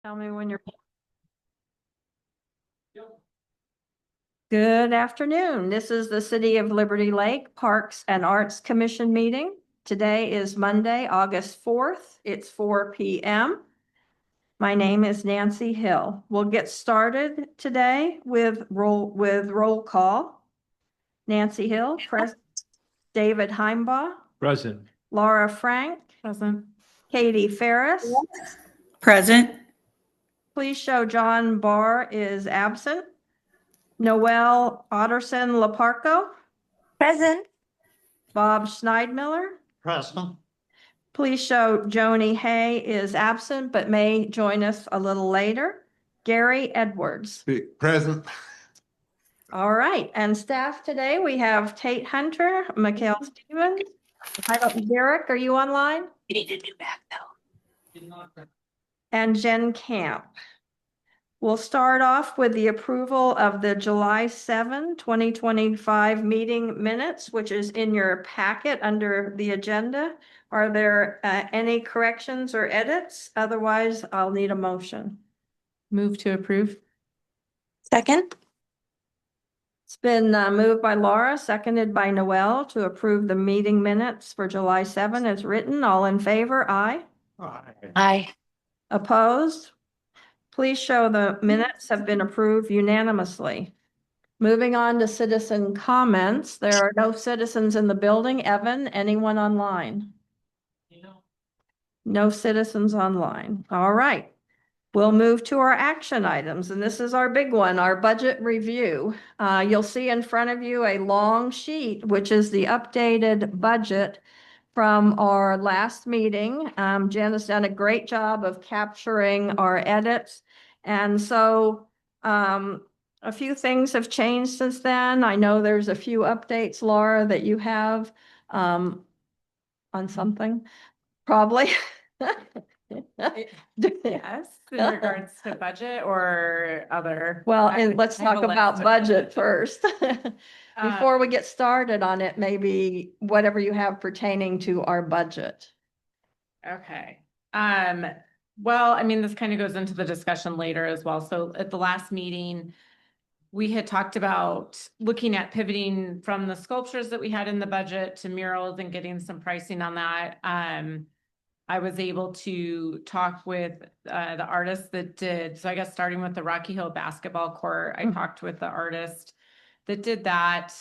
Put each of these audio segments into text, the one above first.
Tell me when you're. Good afternoon. This is the City of Liberty Lake Parks and Arts Commission meeting. Today is Monday, August 4th. It's 4 p.m. My name is Nancy Hill. We'll get started today with roll call. Nancy Hill, present. David Heimbaugh, Present. Laura Frank, Present. Katie Ferris. Present. Please show John Barr is absent. Noel Otterson Laparco, Present. Bob Schneidmiller. Present. Please show Joni Hay is absent but may join us a little later. Gary Edwards. Present. All right, and staff today, we have Tate Hunter, Mikhail Stevens. Derek, are you online? You need a new back though. And Jen Camp. We'll start off with the approval of the July 7, 2025 meeting minutes, which is in your packet under the agenda. Are there any corrections or edits? Otherwise, I'll need a motion. Move to approve. Second. It's been moved by Laura, seconded by Noel to approve the meeting minutes for July 7 as written. All in favor, aye. Aye. Opposed? Please show the minutes have been approved unanimously. Moving on to citizen comments. There are no citizens in the building. Evan, anyone online? No citizens online. All right. We'll move to our action items, and this is our big one, our budget review. You'll see in front of you a long sheet, which is the updated budget from our last meeting. Jen has done a great job of capturing our edits. And so a few things have changed since then. I know there's a few updates, Laura, that you have on something, probably. Yes, in regards to budget or other. Well, and let's I have talk a list about of budget them. first. Before we get started on it, maybe whatever you have pertaining to our budget. Okay. Well, I mean, this kind of goes into the discussion later as well. So at the last meeting, we had talked about looking at pivoting from the sculptures that we had in the budget to murals and getting some pricing on that. I was able to talk with the artists that did, so I guess starting with the Rocky Hill basketball court, I talked with the artist that did that,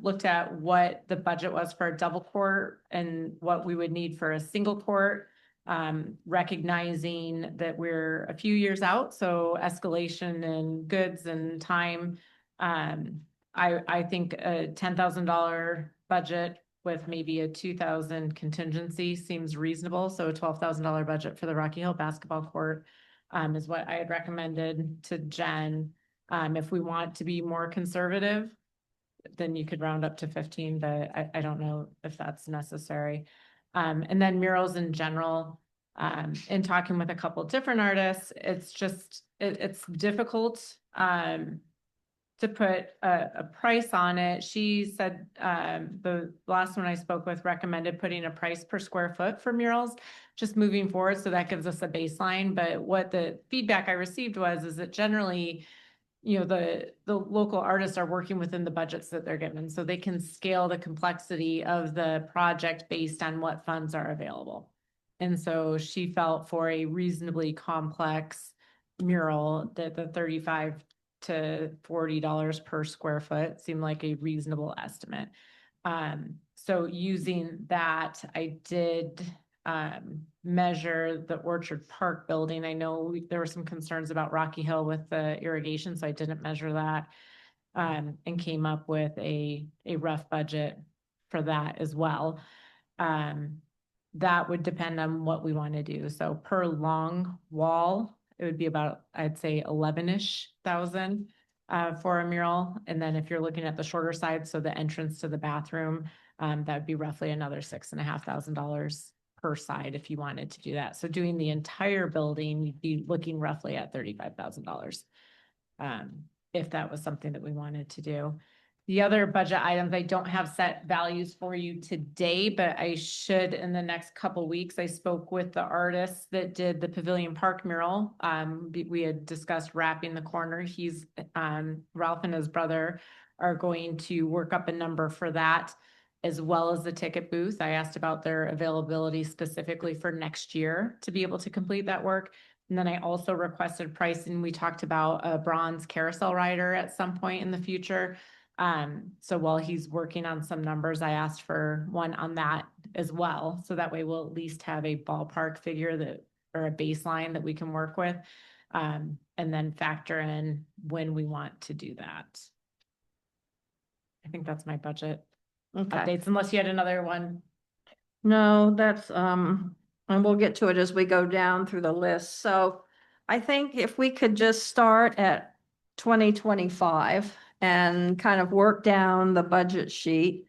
looked at what the budget was for a double court and what we would need for a single court, recognizing that we're a few years out, so escalation in goods and time. I think a $10,000 budget with maybe a 2,000 contingency seems reasonable. So a $12,000 budget for the Rocky Hill basketball court is what I had recommended to Jen. If we want to be more conservative, then you could round up to 15, but I don't know if that's necessary. And then murals in general, in talking with a couple of different artists, it's just, it's difficult to put a price on it. She said, the last one I spoke with recommended putting a price per square foot for murals, just moving forward. So that gives us a baseline. But what the feedback I received is that generally, you know, the local artists are working within the budgets that they're given. So they can scale the complexity of the project based on what funds are available. And so she felt for a reasonably complex mural that the $35 to $40 per square foot seemed like a reasonable estimate. So using that, I did measure the Orchard Park building. I know there were some concerns about Rocky Hill with the irrigation, so I didn't measure that, and came up with a rough budget for that as well. That would depend on what we want to do. So per long wall, it would be about, I'd say 11-ish thousand for a mural. And then if you're looking at the shorter side, so the entrance to the bathroom, that would be roughly another $6,500 per side if you wanted to do that. So doing the entire building, you'd be looking roughly at $35,000 if that was something that we wanted to do. The other budget items, I don't have set values for you today, but I should in the next couple weeks. I spoke with the artist that did the Pavilion Park mural. We had discussed wrapping the corner. He's, Ralph and his brother are going to work up a number for that, as well as the ticket booth. I asked about their availability specifically for next year to be able to complete that work. And then I also requested pricing. We talked about a bronze carousel rider at some point in the future. So while he's working on some numbers, I asked for one on that as well. So that way we'll at least have a ballpark figure that, or a baseline that we can work with. And then factor in when we want to do that. I think that's my budget Okay. updates, unless you had another one. No, that's, and we'll get to it as we go down through the list. So I think if we could just start at 2025 and kind of work down the budget sheet,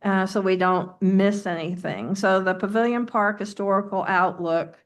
so we don't miss anything. So the Pavilion Park Historical Outlook,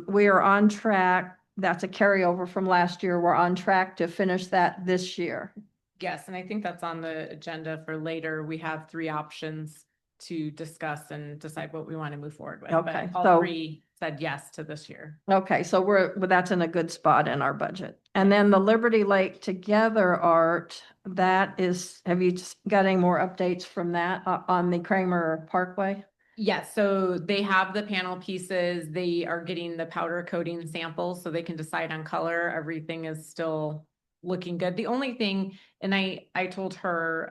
we are on track. That's a carryover from last year. We're on track to finish that this year. Yes, and I think that's on the agenda for later. We have 3 options to discuss and decide what we want to move forward with. Okay, But so- all 3 said yes to this year. Okay, so well, that's in a good spot in our budget. And then the Liberty Lake Together art, that is, have you just got any more updates from that on the Kramer Parkway? Yes, so they have the panel pieces. They are getting the powder coating samples so they can decide on color. Everything is still looking good. The only thing, and I told her,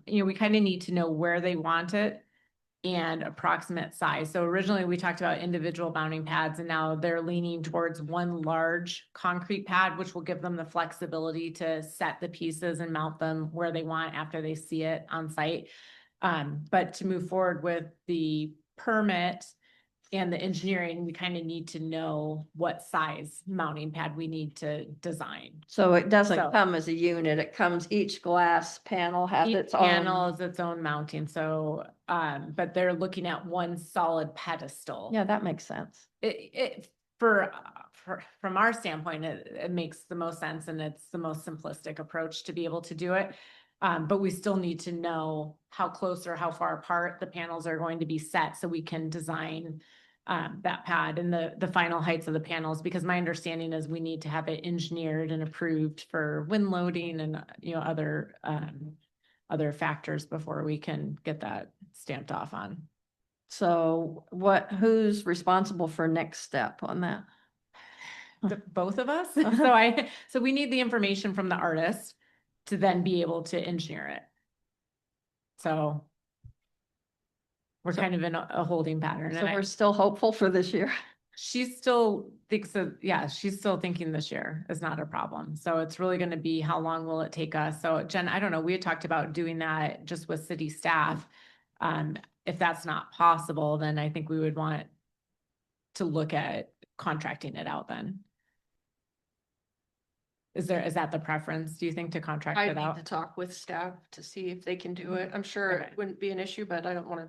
we kind of need to know where they want it and approximate size. So originally we talked about individual mounting pads, and now they're leaning towards one large concrete pad, which will give them the flexibility to set the pieces and mount them where they want after they see it on site. But to move forward with the permit and the engineering, we kind of need to know what size mounting pad we need to design. So it doesn't So- come as a unit, it comes, each glass panel has Each its own. panel is its own mounting, so, but they're looking at one solid pedestal. Yeah, that makes sense. From our standpoint, it makes the most sense, and it's the most simplistic approach to be able to do it. But we still need to know how close or how far apart the panels are going to be set, so we can design that pad and the final heights of the panels, because my understanding is we need to have it engineered and approved for wind loading and, other factors before we can get that stamped off on. So who's responsible for next step on that? Both of us. So we need the information from the artist to then be able to engineer it. So we're kind of in a holding pattern. So And we're still hopeful for this year. she still thinks that, yeah, she's still thinking this year is not a problem. So it's really going to be how long will it take us? So Jen, I don't know, we had talked about doing that just with city staff. If that's not possible, then I think we would want to look at contracting it out then. Is that the preference, do you think, to contract I it need out? to talk with staff to see if they can do it. I'm sure Okay. it wouldn't be an issue, but I don't want to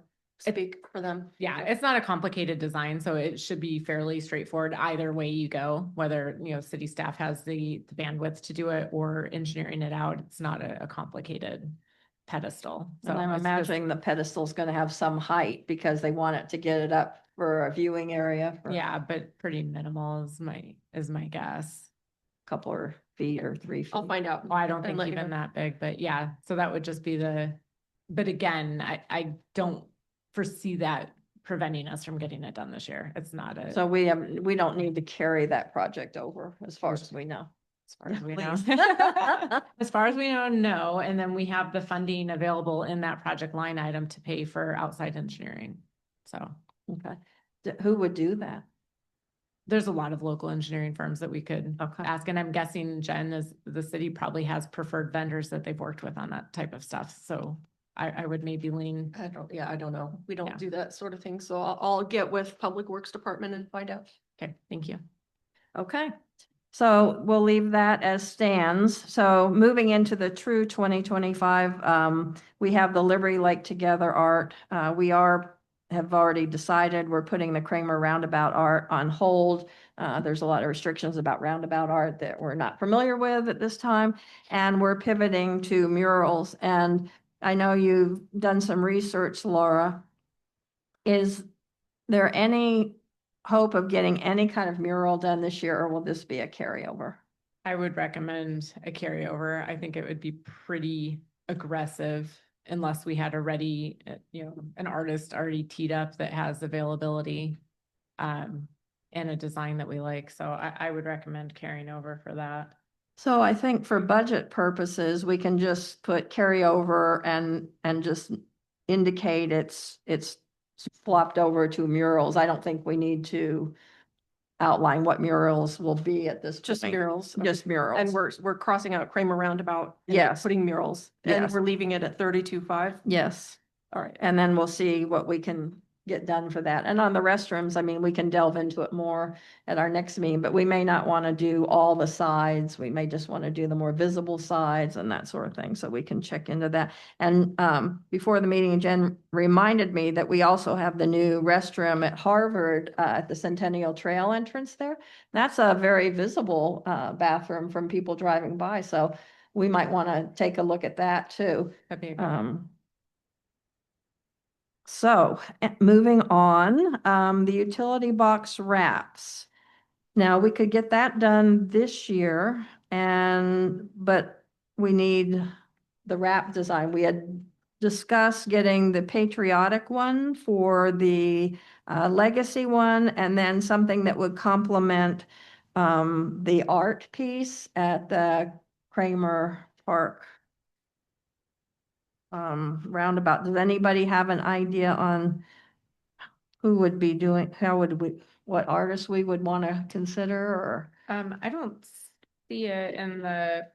It- speak for them. Yeah, it's not a complicated design, so it should be fairly straightforward either way you go, whether, city staff has the bandwidth to do it or engineering it out. It's not a complicated pedestal. So And I'm it's just- imagining the pedestal's gonna have some height because they want it to get it up for a viewing area for a Yeah, but pretty minimal is my guess. couple of feet or 3 feet. I'll find out. Oh, I don't and think let you even know. that big, but yeah, so that would just be but again, I don't foresee that preventing us from getting it done this year. It's not a. So we don't need to carry that project over as far as we know. As far as we know. Please. As far as we know, no. And then we have the funding available in that project line item to pay for outside engineering. So Okay. Who would do that? there's a lot of local engineering firms that we could Okay. ask. And I'm guessing Jen, is the city probably has preferred vendors that they've worked with on that type of stuff. So I would maybe lean. I don't know. We Yeah. don't do that sort of thing. So I'll get with Public Works Department and find out. Okay, thank you. Okay. So we'll leave that as stands. So moving into the true 2025, we have the Liberty Lake Together art. We are have already decided we're putting the Kramer roundabout art on hold. There's a lot of restrictions about roundabout art that we're not familiar with at this time, and we're pivoting to murals. And I know you've done some research, Laura. Is there any hope of getting any kind of mural done this year, or will this be a carryover? I would recommend a carryover. I think it would be pretty aggressive unless we had already, an artist already teed up that has availability and a design that we like. So I would recommend carrying over for that. So I think for budget purposes, we can just put carryover and just indicate it's flopped over to murals. I don't think we need to outline what murals will be at this Just point. murals. Just murals. And we're crossing out Kramer Roundabout. and Yes. Putting murals, and Yes. we're leaving it at 32.5. Yes. All right. And then we'll see what we can get done for that. And on the restrooms, I mean, we can delve into it more at our next meeting, but we may not want to do all the sides. We may just want to do the more visible sides and that sort of thing. So we can check into that. And before the meeting, Jen reminded me that we also have the new restroom at Harvard at the Centennial Trail entrance there. That's a very visible bathroom from people driving by. So we might want to take a look at that too. That'd be a good one. So moving on, the utility box wraps. Now, we could get that done this year but we need the wrap design. We had discussed getting the patriotic one for the legacy one, and then something that would complement the art piece at the Kramer Park roundabout. Does anybody have an idea on who would be doing, what artists we would want to consider, or? I don't see it in the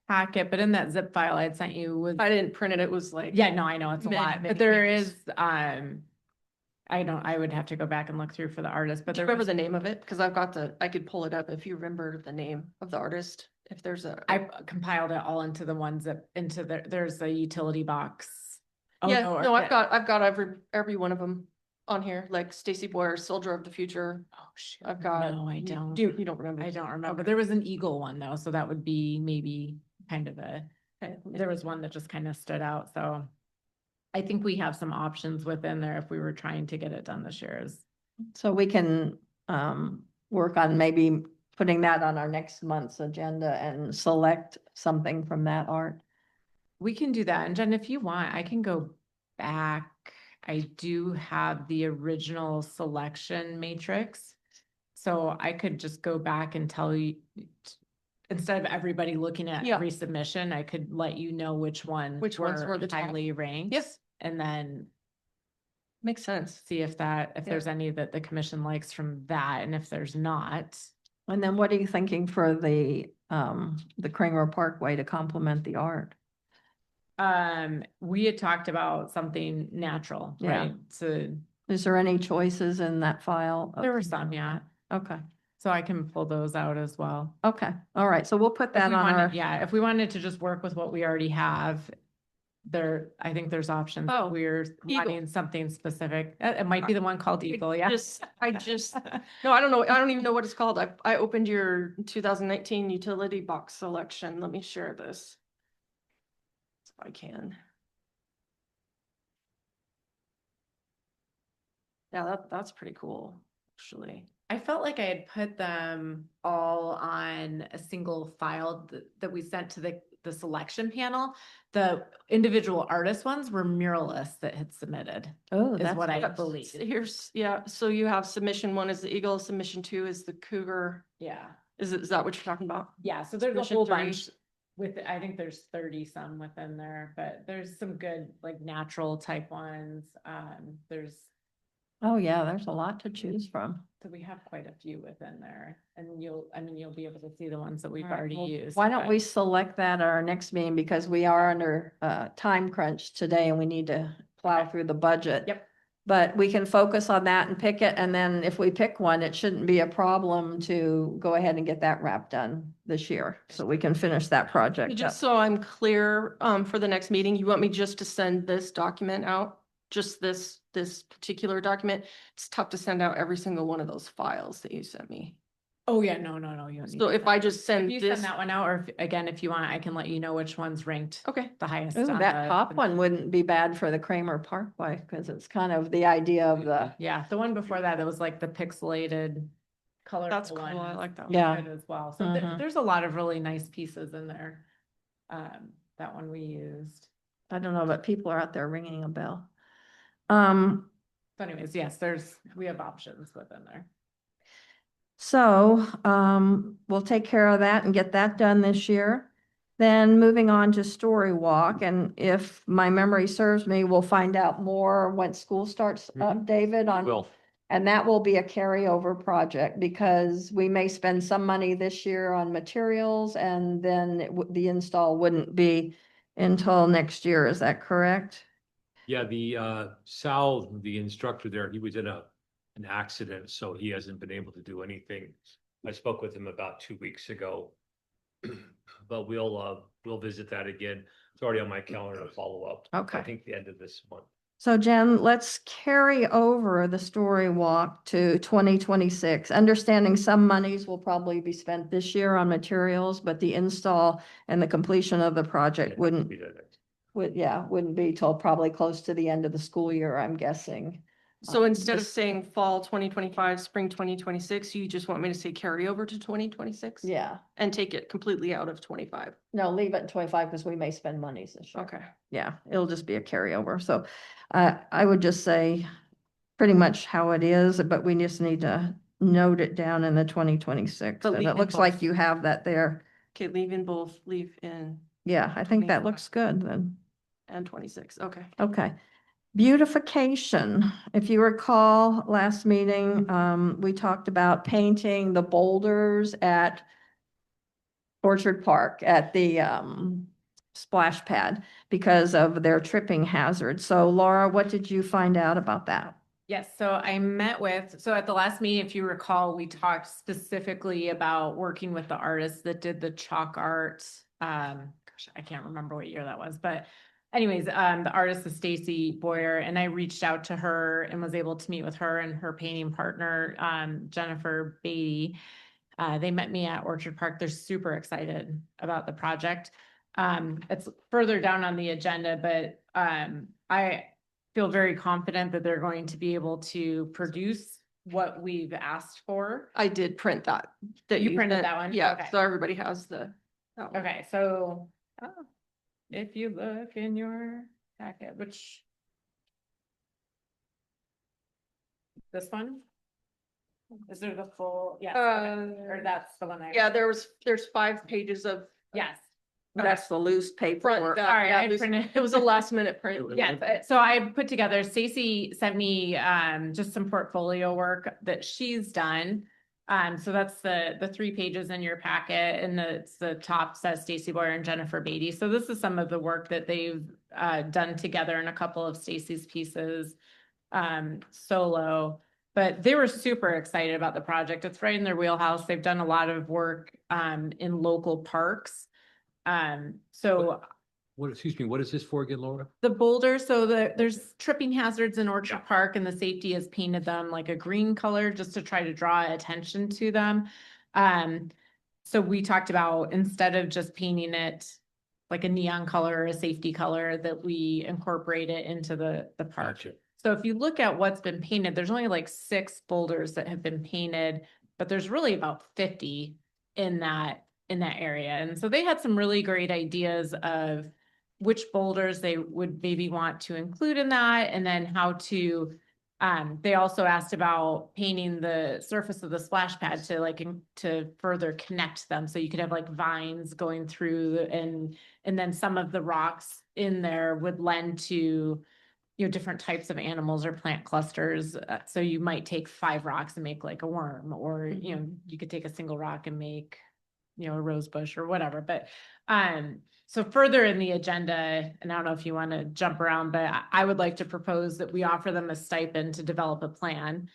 packet, but in that zip file I'd sent you with, I didn't print it. It was like. yeah, no, I know it's a Many, lot, many but there pages. is, I would have to go back and look through for the artist, but Do you there remember was, the name of it? Because I could pull it up if you remember the name of the artist, if there's a. I compiled it all into the ones that, there's a utility box. Oh, Yeah, no, no, or- I've got every one of them on here, like Stacy Boyer, Soldier of the Future. Oh, shoot. I've got. No, I you- don't. You don't remember? I don't remember. Okay. There was an eagle one though, so that would be maybe kind of Okay, let me- there was one that just kind of stood out, so. I think we have some options within there if we were trying to get it done this year is. So we can work on maybe putting that on our next month's agenda and select something from that art. We can do that. And Jen, if you want, I can go back. I do have the original selection matrix. So I could just go back and tell you, instead of everybody looking at Yeah. every submission, I could let you know which ones were the top. highly ranked. Yes, And then makes sense. see if Yeah. there's any that the commission likes from that. And if there's not, And then what are you thinking for the Kramer Parkway to complement the art? we had talked about something natural, Yeah. right? So Is there any choices in that file? there were some, yeah. Okay, So I can pull those out as well. okay, all right, so we'll put If that we on wanted- our. Yeah, if we wanted to just work with what we already have, I think there's options. Oh, We're Eagle. wanting something specific. It might be the one called Eagle, yeah. I just, no, I don't know. I don't even know what it's called. I opened your 2019 utility box selection. Let me share this. If I can. Yeah, that's pretty cool, actually. I felt like I had put them all on a single file that we sent to the selection panel. The individual artist ones were muralists that had submitted, Oh, is that's. what I Yep, believe. Here's, yeah, so you have submission 1 is the Eagle, submission 2 is the Cougar. Yeah. Is that what you're talking about? Yeah, so there's a Submission whole 3. bunch I think there's 30 some within there, but there's some good like natural type ones. Oh, yeah, there's a lot to choose from. So we have quite a few within there and you'll be able to see the ones that we've All right, already well, used. Why don't but- we select that at our next meeting, because we are under time crunch today and we need to plow Okay. through the budget. Yep. But we can focus on that and pick it, and then if we pick one, it shouldn't be a problem to go ahead and get that wrap done this year, so we can finish that project up. Just so I'm clear, for the next meeting, you want me just to send this document out? just this particular document, it's tough to send out every single one of those files that you sent me. Oh, yeah, no, you don't need. So to if send I it. just send If you this, send that one out, or again, if you want, I can let you know which one's ranked okay, the highest. Ooh, on that the- top one wouldn't be bad for the Kramer Parkway because it's kind of the idea of the, Yeah, the one before that, it was like the pixelated color. that's cool, I like that one. Yeah. As well. So Mhm. there's a lot of really nice pieces in there. That one we used. I don't know, but people are out there ringing a bell. So anyways, yes, we have options within there. So, we'll take care of that and get that done this year. Then moving on to Story Walk, and if my memory serves me, we'll find out more when school starts up, David, on. Will. And that will be a carryover project because we may spend some money this year on materials and then the install wouldn't be until next year. Is that correct? Yeah, Sal, the instructor there, he was in an accident, so he hasn't been able to do anything. I spoke with him about 2 weeks ago. But we'll visit that again. It's already on my calendar to follow up. Okay. I think the end of this month. So Jen, let's carry over the Story Walk to 2026, understanding some monies will probably be spent this year on materials, but the install and the completion of the project wouldn't be till probably close to the end of the school year, I'm guessing. So instead of just- saying fall 2025, spring 2026, you just want me to say carry over to 2026? Yeah, And take it completely out of 25? no, leave it at 25 because we may spend monies this year. Okay. Yeah, it'll just be a carryover. So I would just say pretty much how it is, but we just need to note it down in the 2026. But And leave it in looks like both. you have that there. Okay, leave in both, leave in Yeah, I think that 25. looks good then. and 26, okay. Okay. Beautification. If you recall, last meeting, we talked about painting the boulders at Orchard Park at the splash pad because of their tripping hazard. So Laura, what did you find out about that? Yes, so at the last meeting, if you recall, we talked specifically about working with the artists that did the chalk art. Gosh, I can't remember what year that was, but anyways, the artist is Stacy Boyer, and I reached out to her and was able to meet with her and her painting partner, Jennifer Beatty. They met me at Orchard Park. They're super excited about the project. It's further down on the agenda, but I feel very confident that they're going to be able to produce what we've asked for. I did print that. You printed sent. that one? Yeah, Okay. so everybody has that one. Okay, so if you look in your packet, which this one? Is there the full, yes, okay. Or that's the one I. Yeah, there's 5 pages of, Yes. That's the loose front, paperwork. back, Sorry, yeah, I it was- printed- it was a last minute print. Yeah, so I put together, Stacy sent me just some portfolio work that she's done. So that's the 3 pages in your packet, and it's the top says Stacy Boyer and Jennifer Beatty. So this is some of the work that they've done together in a couple of Stacy's pieces solo. But they were super excited about the project. It's right in their wheelhouse. They've done a lot of work in local parks. So Excuse me, what is this for again, Laura? the boulders, so there's tripping hazards in Orchard Park, and the safety has painted them like a green color just to try to draw attention to them. So we talked about, instead of just painting it like a neon color or a safety color, that we incorporate it into the park. Gotcha. So if you look at what's been painted, there's only like 6 boulders that have been painted, but there's really about 50 in that area. And so they had some really great ideas of which boulders they would maybe want to include in that, and then how to, they also asked about painting the surface of the splash pad to further connect them. So you could have like vines going through, and then some of the rocks in there would lend to, different types of animals or plant clusters. So you might take 5 rocks and make like a worm, or, you could take a single rock and make, a rose bush or whatever. But, so further in the agenda, and I don't know if you want to jump around, but I would like to propose that we offer them a stipend to develop a plan.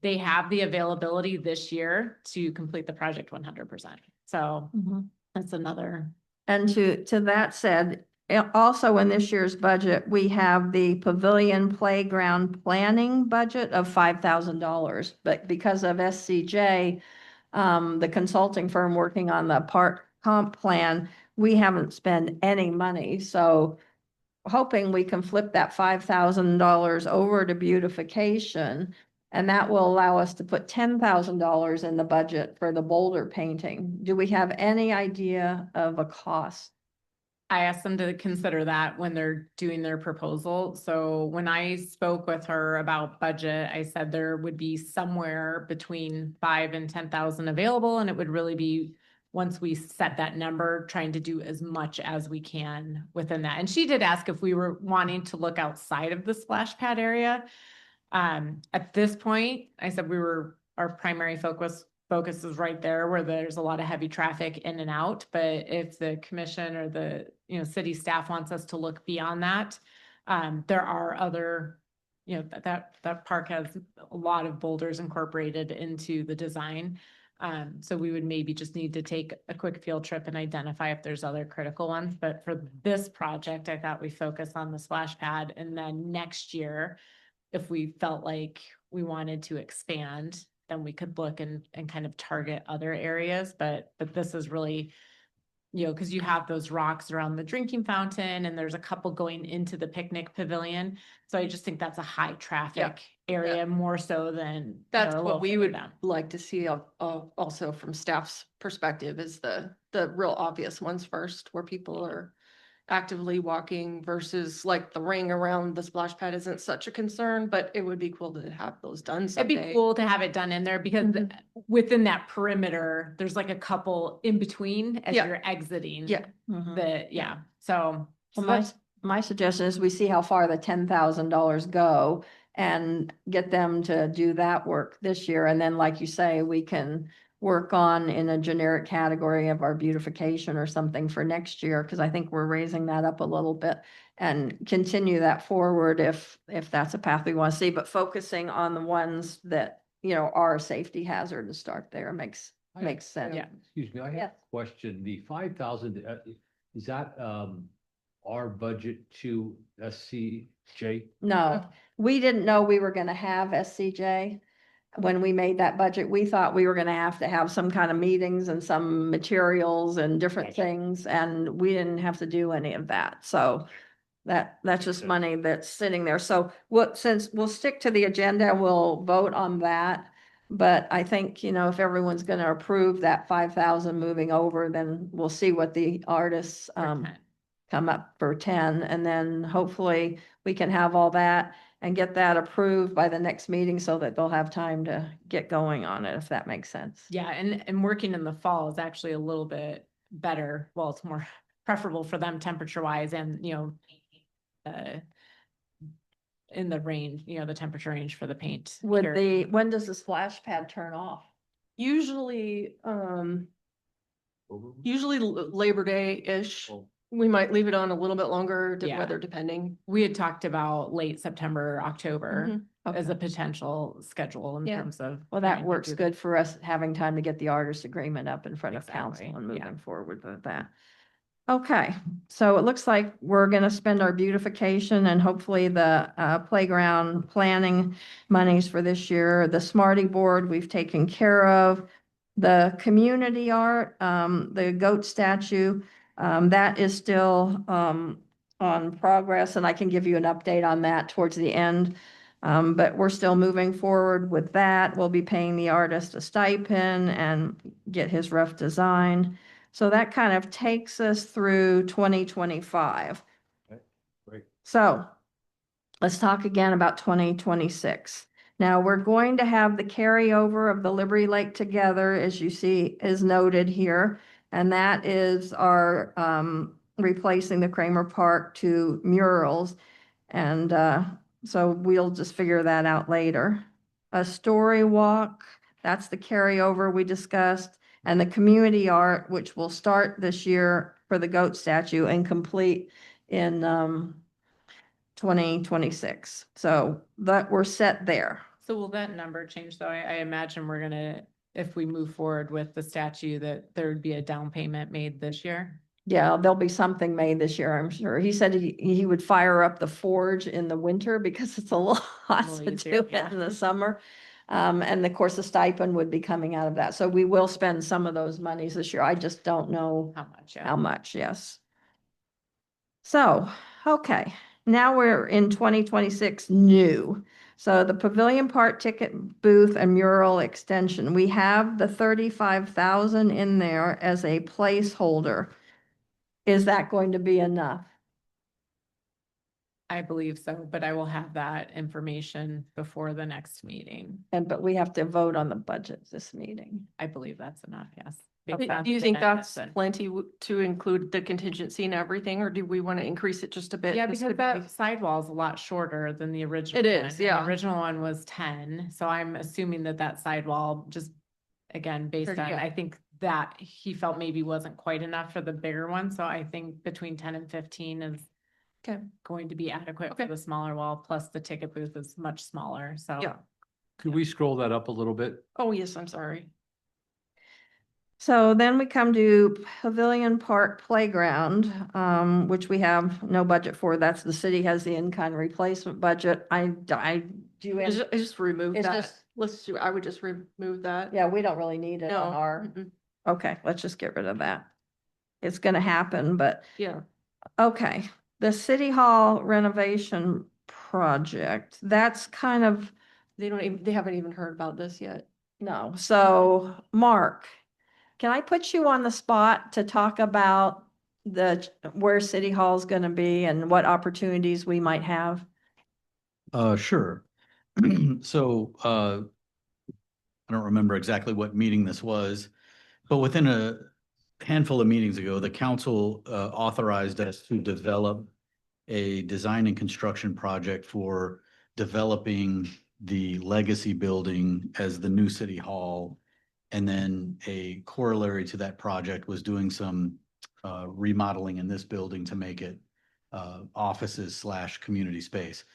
They have the availability this year to complete the project 100%. So Mhm. that's another. And to that said, Also in this year's budget, we have the pavilion playground planning budget of $5,000. But because of SCJ, the consulting firm working on the park comp plan, we haven't spent any money. So hoping we can flip that $5,000 over to beautification. And that will allow us to put $10,000 in the budget for the boulder painting. Do we have any idea of a cost? I asked them to consider that when they're doing their proposal. So when I spoke with her about budget, I said there would be somewhere between 5 and 10,000 available, and it would really be, once we set that number, trying to do as much as we can within that. And she did ask if we were wanting to look outside of the splash pad area. At this point, I said our primary focus is right there where there's a lot of heavy traffic in and out. But if the commission or the, city staff wants us to look beyond that, there are other, that park has a lot of boulders incorporated into the design. So we would maybe just need to take a quick field trip and identify if there's other critical ones. But for this project, I thought we focus on the splash pad, and then next year, if we felt like we wanted to expand, then we could look and kind of target other areas. But this is really, because you have those rocks around the drinking fountain, and there's a couple going into the picnic pavilion. So I just think that's a high traffic area, more so than. That's a what little we further would down. like to see also from staff's perspective, is the real obvious ones first, where people are actively walking versus like the ring around the splash pad isn't such a concern, but it would be cool to have those done It'd be someday. cool to have it done in there because Mhm. within that perimeter, there's like a couple in between as Yeah. you're exiting. Yeah. So. Well, my suggestion is we see how far the $10,000 go and get them to do that work this year. And then, like you say, we can work on in a generic category of our beautification or something for next year, because I think we're raising that up a little bit and continue that forward if that's a path we want to see, but focusing on the ones that, are a safety hazard to start there makes sense. Yeah. Excuse me, I have Yes. a question. The 5,000, is that, our budget to SCJ? No, we didn't know we were gonna have SCJ. When we made that budget, we thought we were gonna have to have some kind of meetings and some materials and different Gotcha. things, and we didn't have to do any of that, so that's just Okay. money that's sitting there. So since we'll stick to the agenda, we'll vote on that. But I think, if everyone's gonna approve that 5,000 moving over, then we'll see what the artists, come up for 10, and then hopefully we can have all that and get that approved by the next meeting so that they'll have time to get going on it, if that makes sense. Yeah, and working in the fall is actually a little bit better. Well, it's more preferable for them temperature wise and, in the range, the temperature range for the paint. When does the splash pad turn off? Usually, Labor Day-ish. Oh. We might leave it on a little bit longer, Yeah. weather depending. We had talked about late September, October Mhm. as a Okay. potential schedule in Yeah. terms of. Well, trying that to works do good for us, having time to get the artist agreement up in front of council Exactly, and yeah. moving forward with that. Okay, so it looks like we're gonna spend our beautification and hopefully the playground planning monies for this year. The Smarty Board, we've taken care of. The community art, the goat statue, that is still on progress, and I can give you an update on that towards the end. But we're still moving forward with that. We'll be paying the artist a stipend and get his rough design. So that kind of takes us through 2025. Great. So let's talk again about 2026. Now, we're going to have the carryover of the Liberty Lake Together, as you see is noted here. And that is our replacing the Kramer Park to murals. And so we'll just figure that out later. A story walk, that's the carryover we discussed. And the community art, which will start this year for the goat statue and complete in 2026. So that we're set there. So will that number change though? I imagine we're gonna, if we move forward with the statue, that there would be a down payment made this year? Yeah, there'll be something made this year, I'm sure. He said he would fire up the forge in the winter because it's a lot little to easier, do yeah. it in the summer. And of course, the stipend would be coming out of that. So we will spend some of those monies this year. I just don't know How much, how yeah. much, yes. So, okay, now we're in 2026 new. So the Pavilion Park ticket booth and mural extension, we have the 35,000 in there as a placeholder. Is that going to be enough? I believe so, but I will have that information before the next meeting. But we have to vote on the budget this meeting. I believe that's enough, yes. Do based on you think attendance that's and- plenty to include the contingency and everything, or do we want to increase it just a bit? Yeah, This because could be- that sidewall is a lot shorter than the original. It one, is, and the yeah. original one was 10, so I'm assuming that that sidewall just, again, based on, Yeah. I think that he felt maybe wasn't quite enough for the bigger one, so I think between 10 and 15 is Okay. going to be adequate for Okay. the smaller wall, plus the ticket booth is much smaller, so. Yeah. Could we scroll that up a little bit? Oh, yes, I'm sorry. So then we come to Pavilion Park Playground, which we have no budget for. That's the city has the in-kind replacement budget. I do. I just remove It's that. just- Let's do, I would just remove that. Yeah, we don't really need it No. on our, mm-mm. okay, let's just get rid of that. It's gonna happen, but, Yeah. okay. The City Hall renovation project, that's kind of, They haven't even heard about this yet. no. So, Mark, can I put you on the spot to talk about where City Hall's gonna be and what opportunities we might have? Sure. So, I don't remember exactly what meeting this was, but within a handful of meetings ago, the council authorized us to develop a design and construction project for developing the legacy building as the new city hall. And then a corollary to that project was doing some remodeling in this building to make it offices / community space.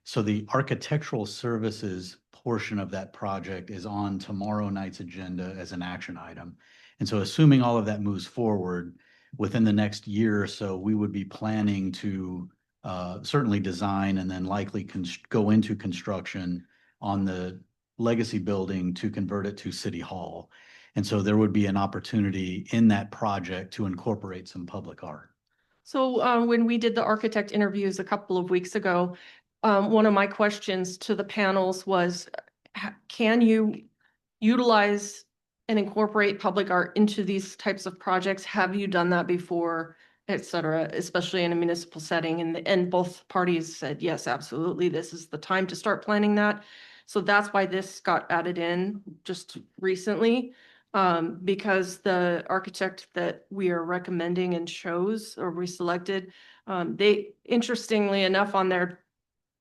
So the architectural services portion of that project is on tomorrow night's agenda as an action item. And so assuming all of that moves forward, within the next year or so, we would be planning to certainly design and then likely go into construction on the legacy building to convert it to City Hall. And so there would be an opportunity in that project to incorporate some public art. So when we did the architect interviews a couple of weeks ago, one of my questions to the panels was, can you utilize and incorporate public art into these types of projects? Have you done that before, et cetera, especially in a municipal setting? And both parties said, yes, absolutely. This is the time to start planning that. So that's why this got added in just recently. Because the architect that we are recommending and chose or we selected, they, interestingly enough, on their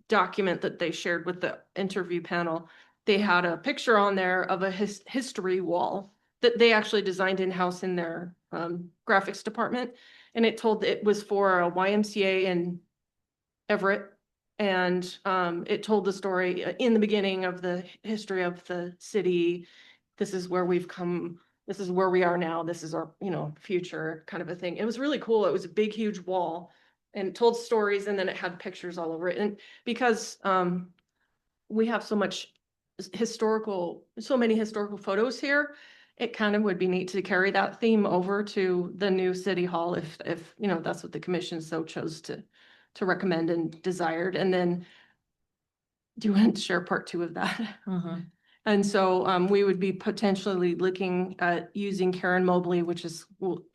document that they shared with the interview panel, they had a picture on there of a history wall that they actually designed in-house in their graphics department. And it told it was for a YMCA in Everett. And it told the story in the beginning of the history of the city. This is where we've come. This is where we are now. This is our, future kind of a thing. It was really cool. It was a big, huge wall and it told stories, and then it had pictures all over it. And because we have so many historical photos here, it kind of would be neat to carry that theme over to the new city hall if that's what the commission so chose to recommend and desired. And then do you want to share part 2 of that? Mhm. And so we would be potentially looking at using Karen Mobley, we'll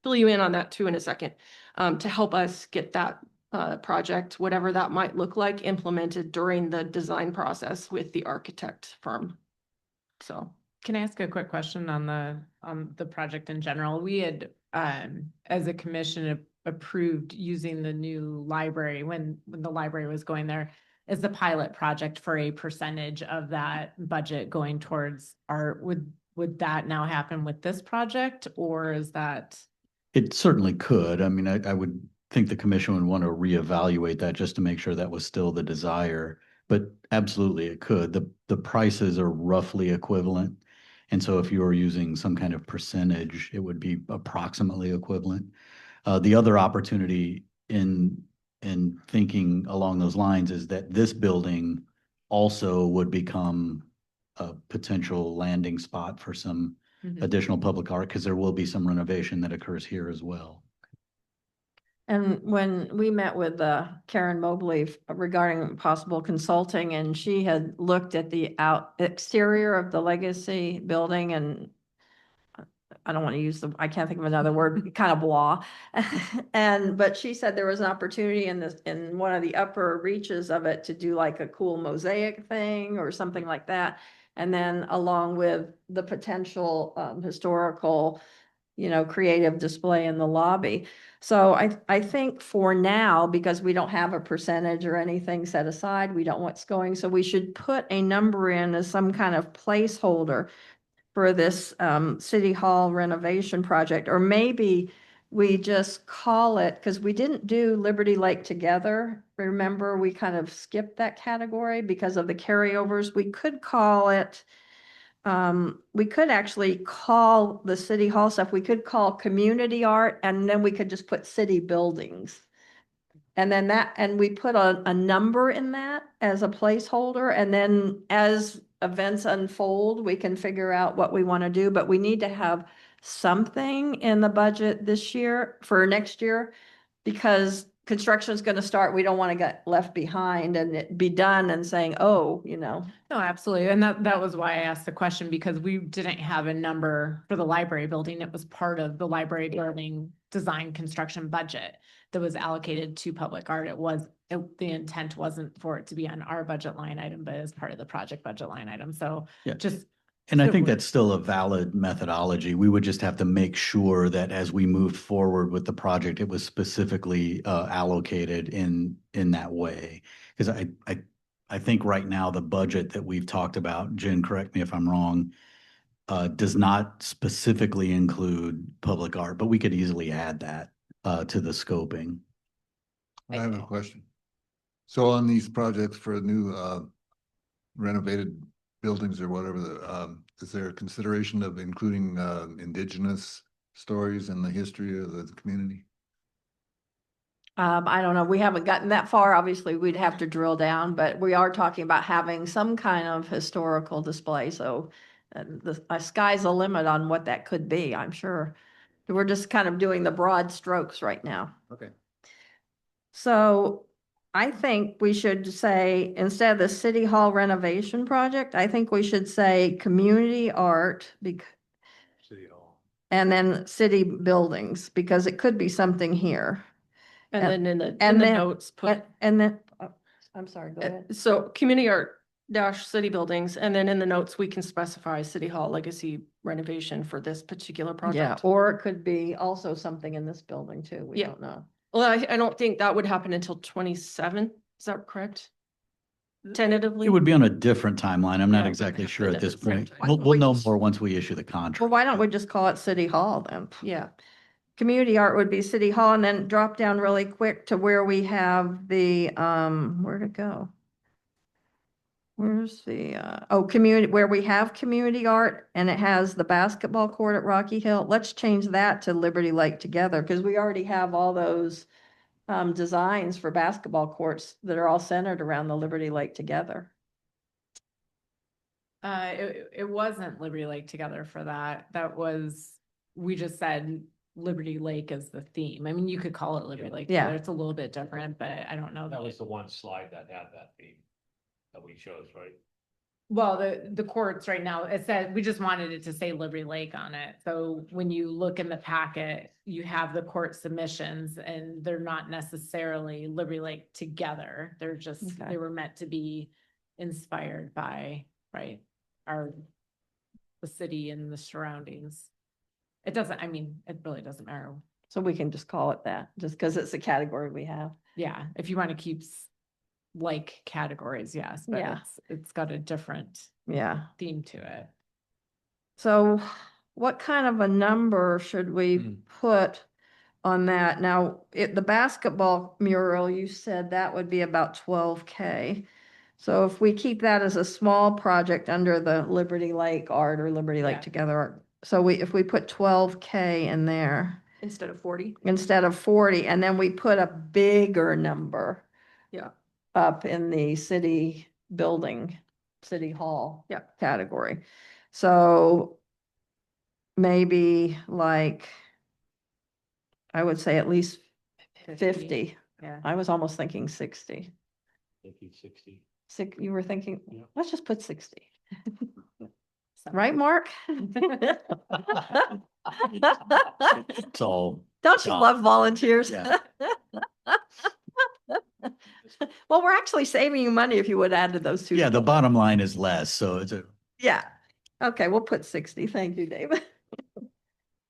fill you in on that too in a second, to help us get that project, whatever that might look like, implemented during the design process with the architect firm. So. Can I ask a quick question on the project in general? We had, as a commission, approved using the new library when the library was going there as the pilot project for a percentage of that budget going towards art. Would that now happen with this project, or is that? It certainly could. I mean, I would think the commission would want to reevaluate that just to make sure that was still the desire. But absolutely, it could. The prices are roughly equivalent. And so if you were using some kind of percentage, it would be approximately equivalent. The other opportunity in thinking along those lines is that this building also would become a potential landing spot for some Mhm. additional public art, because there will be some renovation that occurs here as well. And when we met with Karen Mobley regarding possible consulting, and she had looked at the exterior of the Legacy building, and I don't want to use I can't think of another word, kind of blah. But she said there was an opportunity in one of the upper reaches of it to do like a cool mosaic thing or something like that. And then along with the potential historical, creative display in the lobby. So I think for now, because we don't have a percentage or anything set aside, we don't know what's going, so we should put a number in as some kind of placeholder for this city hall renovation project, or maybe we just call it, because we didn't do Liberty Lake together. Remember, we kind of skipped that category because of the carryovers. We could call it, we could actually call the city hall stuff, we could call community art, and then we could just put city buildings. And then and we put a number in that as a placeholder, and then as events unfold, we can figure out what we want to do, but we need to have something in the budget this year for next year, because construction is going to start. We don't want to get left behind and it be done and saying, oh, No, absolutely. And that was why I asked the question, because we didn't have a number for the library building. It was part of the library building design construction budget that was allocated to public art. The intent wasn't for it to be on our budget line item, but as part of the project budget line item. So Yeah. just. And I so think we're- that's still a valid methodology. We would just have to make sure that as we moved forward with the project, it was specifically allocated in that way. Because I think right now the budget that we've talked about, Jen, correct me if I'm wrong, does not specifically include public art, but we could easily add that to the scoping. I have a question. So on these projects for new renovated buildings or whatever, is there a consideration of including indigenous stories and the history of the community? I don't know, we haven't gotten that far. Obviously, we'd have to drill down, but we are talking about having some kind of historical display. So the sky's the limit on what that could be, I'm sure. We're just kind of doing the broad strokes right now. Okay. So I think we should say, instead of the city hall renovation project, I think we should say community art City Hall. and then city buildings, because it could be something here. And then in the and then- notes, put, And then, I'm sorry, go ahead. so community art dash city buildings, and then in the notes, we can specify City Hall Legacy renovation for this particular Yeah, project. or it could be also something in this building too. We Yeah. don't know. Well, I don't think that would happen until 27. Is that correct? Tentatively? It would be on a different timeline. I'm not Yeah, exactly but sure at this different. point. We'll know more once we issue the contract. Well, why don't we just call it city hall then? Yeah. Community art would be city hall, and then drop down really quick to where we have the, where'd it go? Where's the, community, where we have community art and it has the basketball court at Rocky Hill. Let's change that to Liberty Lake Together, because we already have all those designs for basketball courts that are all centered around the Liberty Lake Together. It wasn't Liberty Lake Together for that. We just said Liberty Lake is the theme. I mean, you could call it Liberty Lake Yeah. Together. It's a little bit different, but I don't know. That was the one slide that had that theme that we chose, right? Well, the courts right now, it said, we just wanted it to say Liberty Lake on it. So when you look in the packet, you have the court submissions and they're not necessarily Liberty Lake Together. They're just, Okay. they were meant to be inspired by, right, the city and the surroundings. It doesn't, I mean, it really doesn't matter. So we can just call it that, just because it's a category we have. Yeah, if you want to keep like categories, yes, but Yeah. it's got a different Yeah. theme to it. So what kind of a number should we Hmm. put on that? Now, the basketball mural, you said that would be about 12K. So if we keep that as a small project under the Liberty Lake Art or Liberty Lake Yeah. Together Art, so if we put 12K in there, Instead of 40. instead of 40, and then we put a bigger number Yeah. up in the city building, city hall Yeah. category. So maybe like, I would say at least 50. Yeah. I was almost thinking 60. Thank you, 60. You were thinking, Yeah. let's just put 60. So- Right, Mark? It's all, Don't you Yeah. love volunteers? Yeah. Well, we're actually saving you money if you would add to those two. yeah, the bottom line is less, so it's a, Yeah. Okay, we'll put 60. Thank you, David.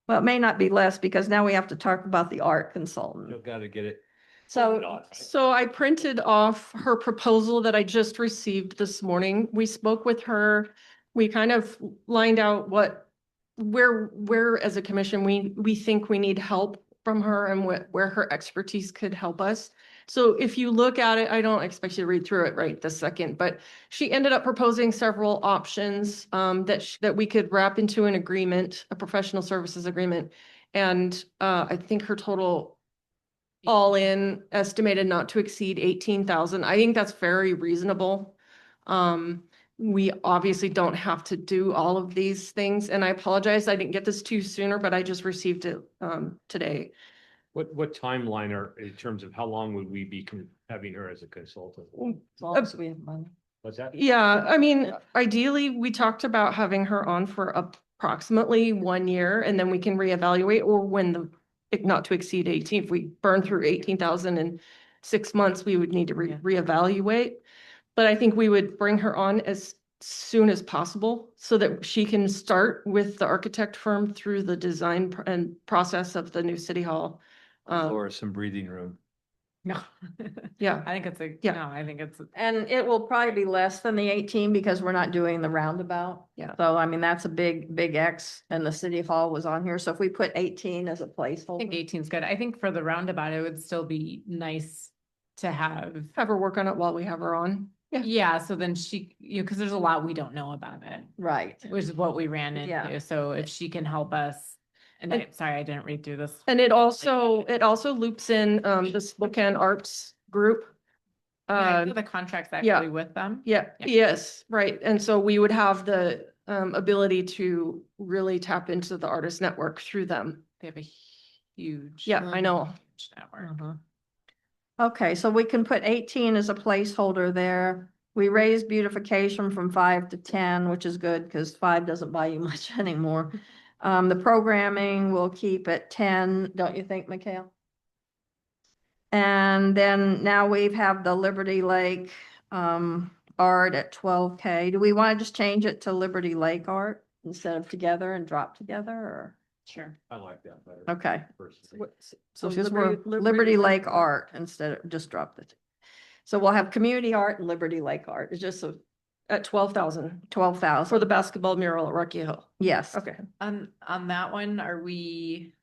Well, it may not be less because now we have to talk about the art consultant. You gotta get it. So, So I printed off her proposal that I just received this morning. We spoke with her. We kind of lined out where as a commission, we think we need help from her and where her expertise could help us. So if you look at it, I don't expect you to read through it right this second, but she ended up proposing several options that we could wrap into an agreement, a professional services agreement. And I think her total all in estimated not to exceed 18,000. I think that's very reasonable. We obviously don't have to do all of these things, and I apologize, I didn't get this to you sooner, but I just received it today. What timeline are, in terms of how long would we be having her as a consultant? as long as we have money. What's that? Yeah, I mean, ideally, we talked about having her on for approximately 1 year, and then we can reevaluate, or when not to exceed 18. If we burn through 18,000 in 6 months, we would need to Yeah. reevaluate. But I think we would bring her on as soon as possible so that she can start with the architect firm through the design and process of the new city hall. Or some breathing room. No. Yeah. I think it's Yeah. no, I think it's, And it will probably be less than the 18 because we're not doing the roundabout. Yeah. So I mean, that's a big X, and the city hall was on here. So if we put 18 as a I think placeholder. 18 is good. I think for the roundabout, it would still be nice to have. Have her work on it while we have her on. Yeah. Yeah, so then she, because there's a lot we don't know about it, Right. which is what we ran Yeah. into. So if she can help us, and And- I'm sorry, I didn't read through this. And it also loops in the Spokane Arts Group. Yeah, I know the contract's yeah. actually with them. Yeah, Yeah. yes, right. And so we would have the ability to really tap into the artist network through them. They have a huge. Yeah, I know. huge network. Mhm. Okay, so we can put 18 as a placeholder there. We raised beautification from 5 to 10, which is good because 5 doesn't buy you much anymore. The programming we'll keep at 10, don't you think, Mikhail? And then now we have the Liberty Lake art at 12K. Do we want to just change it to Liberty Lake art instead of together and drop together, or? Sure. I like that better. Okay. Personally. So just Liberty Lake art instead of just drop the. So we'll have community art and Liberty Lake art. It's just At 12,000 12,000 for the basketball mural at Rocky Hill. Yes. Okay. On that one, are we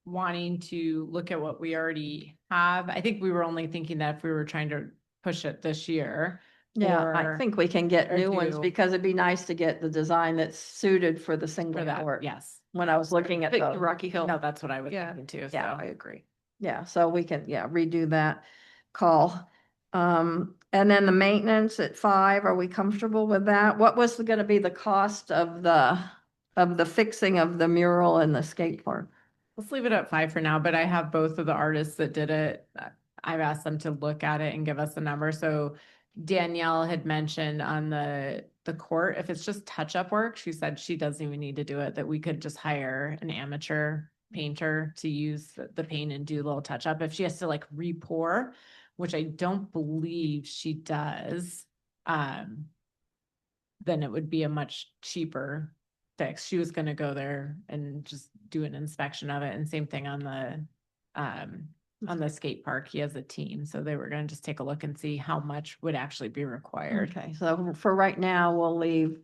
wanting to look at what we already have? I think we were only thinking that if we were trying to push it this year. Yeah, I or think we can get or new ones do- because it'd be nice to get the design that's suited for the For single that, court. yes. When I was looking at Big the, Rocky Hill. No, that's what I was Yeah. thinking too, Yeah, so. I agree. yeah, so we can, redo that call. And then the maintenance at 5, are we comfortable with that? What was gonna be the cost of the fixing of the mural and the skate park? Let's leave it at 5 for now, but I have both of the artists that did it. I've asked them to look at it and give us a number. So Danielle had mentioned on the court, if it's just touch-up work, she said she doesn't even need to do it, that we could just hire an amateur painter to use the paint and do a little touch-up. If she has to like re-pour, which I don't believe she does, then it would be a much cheaper fix. She was gonna go there and just do an inspection of it, and same thing on the skate park. He has a team, so they were gonna just take a look and see how much would actually be required. Okay, so for right now, we'll leave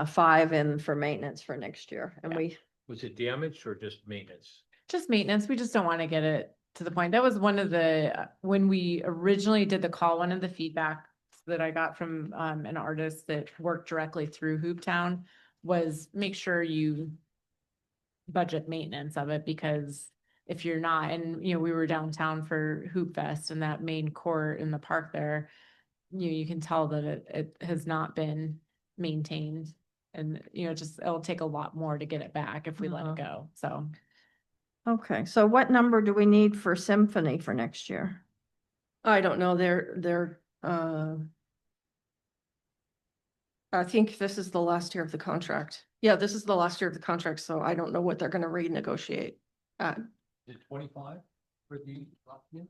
5 in for maintenance for next year, and Yeah. Was it damaged or just maintenance? Just maintenance, we just don't want to get it to the point. That was one of the, when we originally did the call, one of the feedback that I got from an artist that worked directly through Hooptown was make sure you budget maintenance of it, because if you're not, and you know, we were downtown for Hoop Fest and that main court in the park there, you can tell that it has not been maintained. And, you know, just, it'll take a lot more to get it back if we let it go, so. Okay, so what number do we need for Symphony for next year? I don't know, I think this is the last year of the contract. Yeah, this is the last year of the contract, so I don't know what they're gonna renegotiate. Is it 25 for the last year?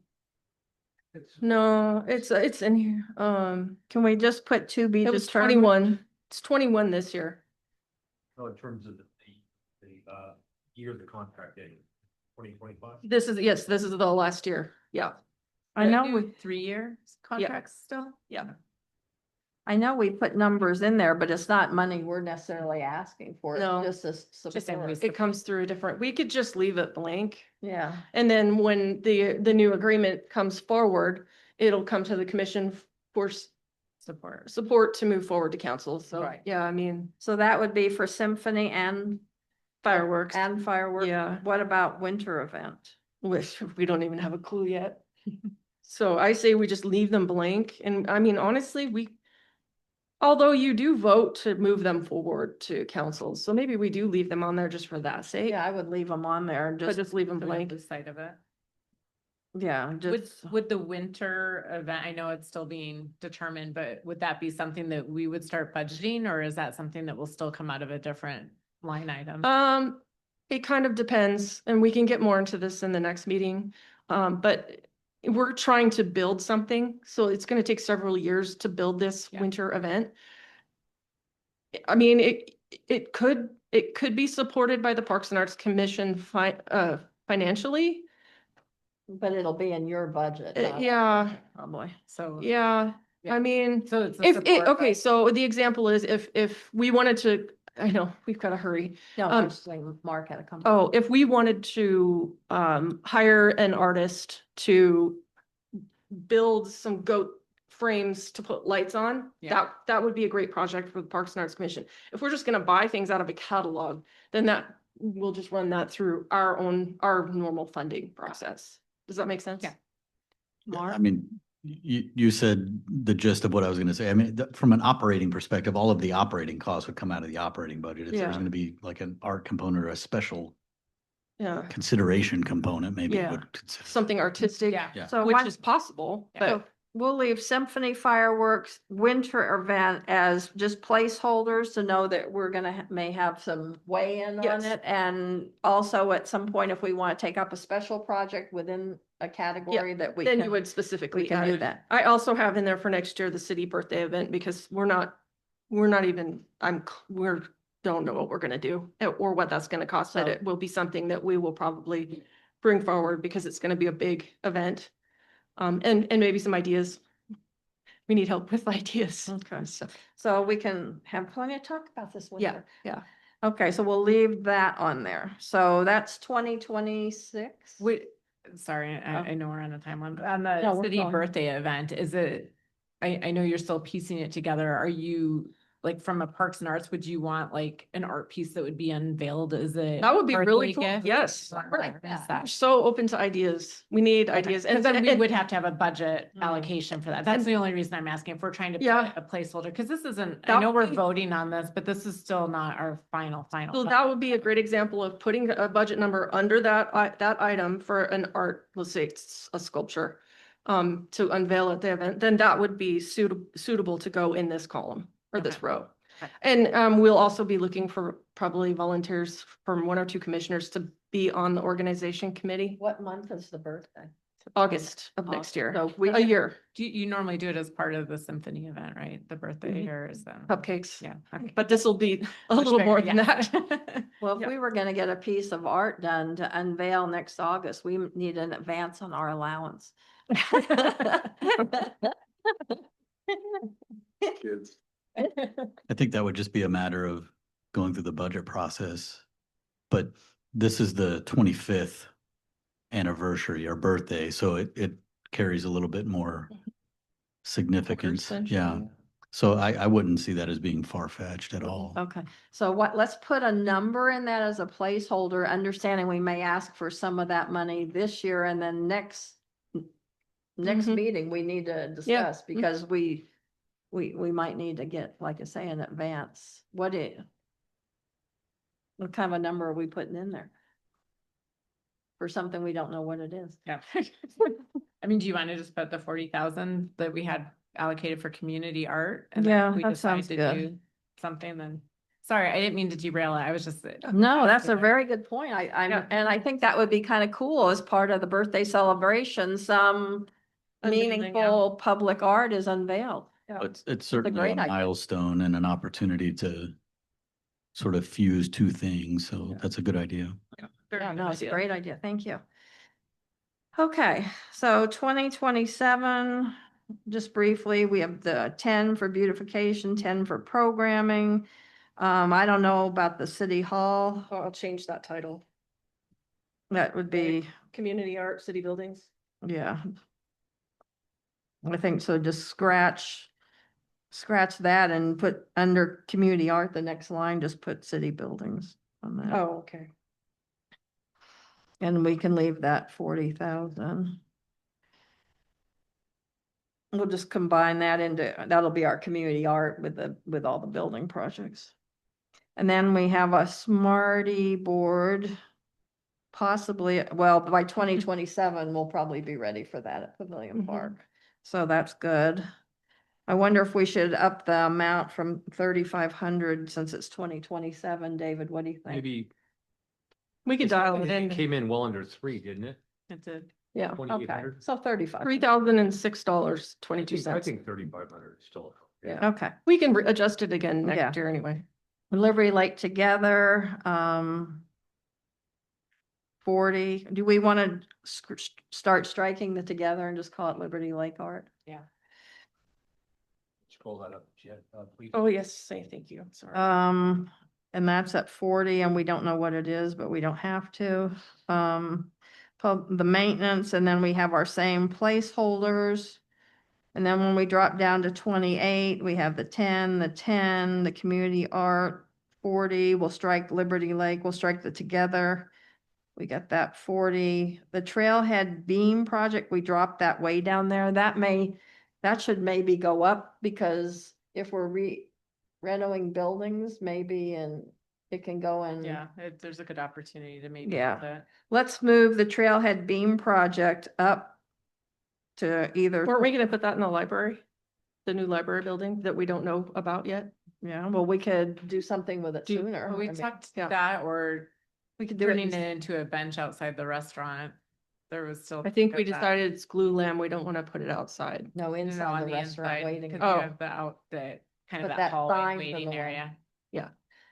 No, it's in here. Can we just put to be It was determined? 21. It's 21 this year. No, in terms of the year of the contract ending, 2025? Yes, this is the last year. Yeah. I know we, With 3-year contracts still? Yeah. I know we put numbers in there, but it's not money we're necessarily asking for. It's No. just as Just support. invoice. It comes through a different, we could just leave it blank. Yeah, And then when the new agreement comes forward, it'll come to the commission for Support. support to move forward to council. So, Right. yeah, I mean, so that would be for Symphony and fireworks. fireworks. Yeah. What about winter event? Which we don't even have a clue yet. So I say we just leave them blank. And I mean, honestly, although you do vote to move them forward to council, so maybe we do leave them on there just for that sake. Yeah, I would leave them on there and But just, just leave them So we have blank. the site of it. yeah, Would, just. would the winter event, I know it's still being determined, but would that be something that we would start budgeting, or is that something that will still come out of a different line item? It kind of depends, and we can get more into this in the next meeting. But we're trying to build something, so it's gonna take several years to build this Yeah. winter event. I mean, it could be supported by the Parks and Arts Commission financially. But it'll be in your budget. not- Yeah, Probably. So. yeah, Yeah. I mean, So it's. a if, support, okay, but- so the example is if we wanted to, I know, we've gotta hurry. No, Um, I'm just saying Mark had a comment. Oh, if we wanted to hire an artist to build some goat frames to put lights on, Yeah. that would be a great project for the Parks and Arts Commission. If we're just gonna buy things out of a catalog, then we'll just run that through our normal funding process. Does that make sense? Yeah. Mark? I mean, you said the gist of what I was gonna say. I mean, from an operating perspective, all of the operating costs would come out of the operating budget. If Yeah. there's gonna be like an art component or a special Yeah, consideration component, maybe Yeah. would consider. something artistic, Yeah. Yeah. So which why- is possible, Yeah. but So we'll leave Symphony fireworks, winter event as just placeholders to know that we're gonna may have some weigh-in on Yes. it. And also at some point, if we want to take up a special project within a category that we then can, you would we specifically can add do it. that. I also have in there for next year, the city birthday event, because we're not even, don't know what we're gonna do or what that's gonna cost, but So- it will be something that we will probably bring forward because it's gonna be a big event. And maybe some ideas. We need help with ideas. Okay. So, So we can have plenty of talk about this yeah, winter. yeah. Okay, so we'll leave that on there. So that's 2026. Sorry, Oh. I know we're on a time limit. On No, the we're city fine. birthday event, is it, I know you're still piecing it together. Are you, like, from a Parks and Arts, would you want like an art piece that would be unveiled? Is it? That would be really birthday cool. gift? Yes. Or is We're that- so open to ideas. We need ideas. Because then we and- would have to have a budget Mm. allocation for that. That's And- the only reason I'm asking if we're trying to Yeah. put a placeholder, because this isn't, I That know would we're be- voting on this, but this is still not our final. So that would be a great example of putting a budget number under that item for an art, let's say it's a sculpture, to unveil at the event, then that would be suitable to go in this column or this Okay. row. Okay. And we'll also be looking for probably volunteers from 1 or 2 commissioners to be on the organization committee, What month is the birthday? August of next year, So we a year, Do you normally do it as part of the symphony event, right? The birthday Mhm. or is that? cupcakes. Yeah. okay. But this will be a Much little bigger, more than yeah. that. Well, if Yeah. we were gonna get a piece of art done to unveil next August, we need an advance on our allowance. Kids. I think that would just be a matter of going through the budget process. But this is the 25th anniversary or birthday, so it carries a little bit more significance. century. Yeah. So I wouldn't see that as being far-fetched at all. Okay, so let's put a number in that as a placeholder, understanding we may ask for some of that money this year and then next Mhm. meeting, we need to discuss because we might need to get, like I say, in advance. What kind of a number are we putting in there? For something we don't know what it is. Yeah. I mean, do you want to just put the 40,000 that we had allocated for community art? And then Yeah, if we that decide sounds to good. do something, then, sorry, I didn't mean to derail it. I was just. No, that's a very good point. Yeah. And I think that would be kind of cool as part of the birthday celebration, some Unveiling, yeah. meaningful public art is unveiled. It's certainly great a idea. milestone and an opportunity to sort of fuse two things. So Yeah. that's a good idea. Very Yeah, good no, it's a idea. great idea. Thank you. Okay, so 2027, just briefly, we have the 10 for beautification, 10 for programming. I don't know about the city hall. Oh, I'll change that title. That would be, Community art, city buildings. yeah. I think so. Just scratch that and put under community art, the next line, just put city buildings on that. Oh, okay. And we can leave that 40,000. We'll just combine that into, that'll be our community art with all the building projects. And then we have a Smarty board. Possibly, well, by 2027, we'll probably be ready for that at Pavilion Mhm. Park. So that's good. I wonder if we should up the amount from 3,500 since it's 2027. David, what do you think? Maybe. We could dial it in. Came in well under 3, didn't it? It's a, Yeah. 2,800? So 35. $3,006.22. I think 3,500 is still. Yeah. Okay. We can adjust it again Yeah. next year anyway. Liberty Lake Together, 40. Do we want to start striking the together and just call it Liberty Lake Art? Scroll that up, Jen, please. Oh, yes, say thank you. Sorry. And that's at 40 and we don't know what it is, but we don't have to. The maintenance, and then we have our same placeholders. And then when we drop down to 28, we have the 10, the community art, 40, we'll strike Liberty Lake, we'll strike the together. We got that 40. The Trailhead Beam project, we dropped that way down there. That should maybe go up because if we're renovating buildings, maybe, and it can go in. yeah, there's a good opportunity to maybe. Yeah. put that- Let's move the Trailhead Beam project up to either, Weren't we gonna put that in the library? The new library building that we don't know about yet? yeah, well, we could do something with it sooner. Well, we I mean, talked yeah. that or We could do it. turning it into a bench outside the restaurant. There was still. I think we of that. decided it's glue lamb. We don't want to put it outside. No, No, no, inside on the the restaurant inside, waiting. because Oh. you have the kind of Put that that hallway sign for waiting the area.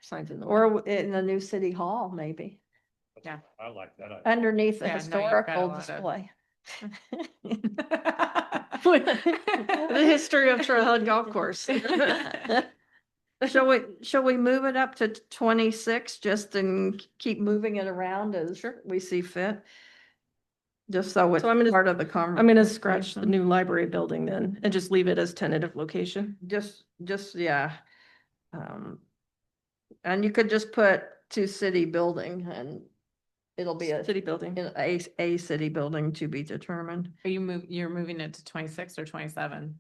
Signs in the way. Or in the new city hall, maybe, Yeah. I like that. underneath the Yeah, no, you've got a historical lot of- display. The history of Trailhead Golf Course. Shall we move it up to 26 just and keep moving it around as we see fit? Just so it's So I'm gonna- part of the conversation. I'm gonna scratch the new library building then and just leave it as tentative location. Just, yeah. And you could just put to city building and it'll be City building. a city building to be determined. Are you're moving it to 26 or 27?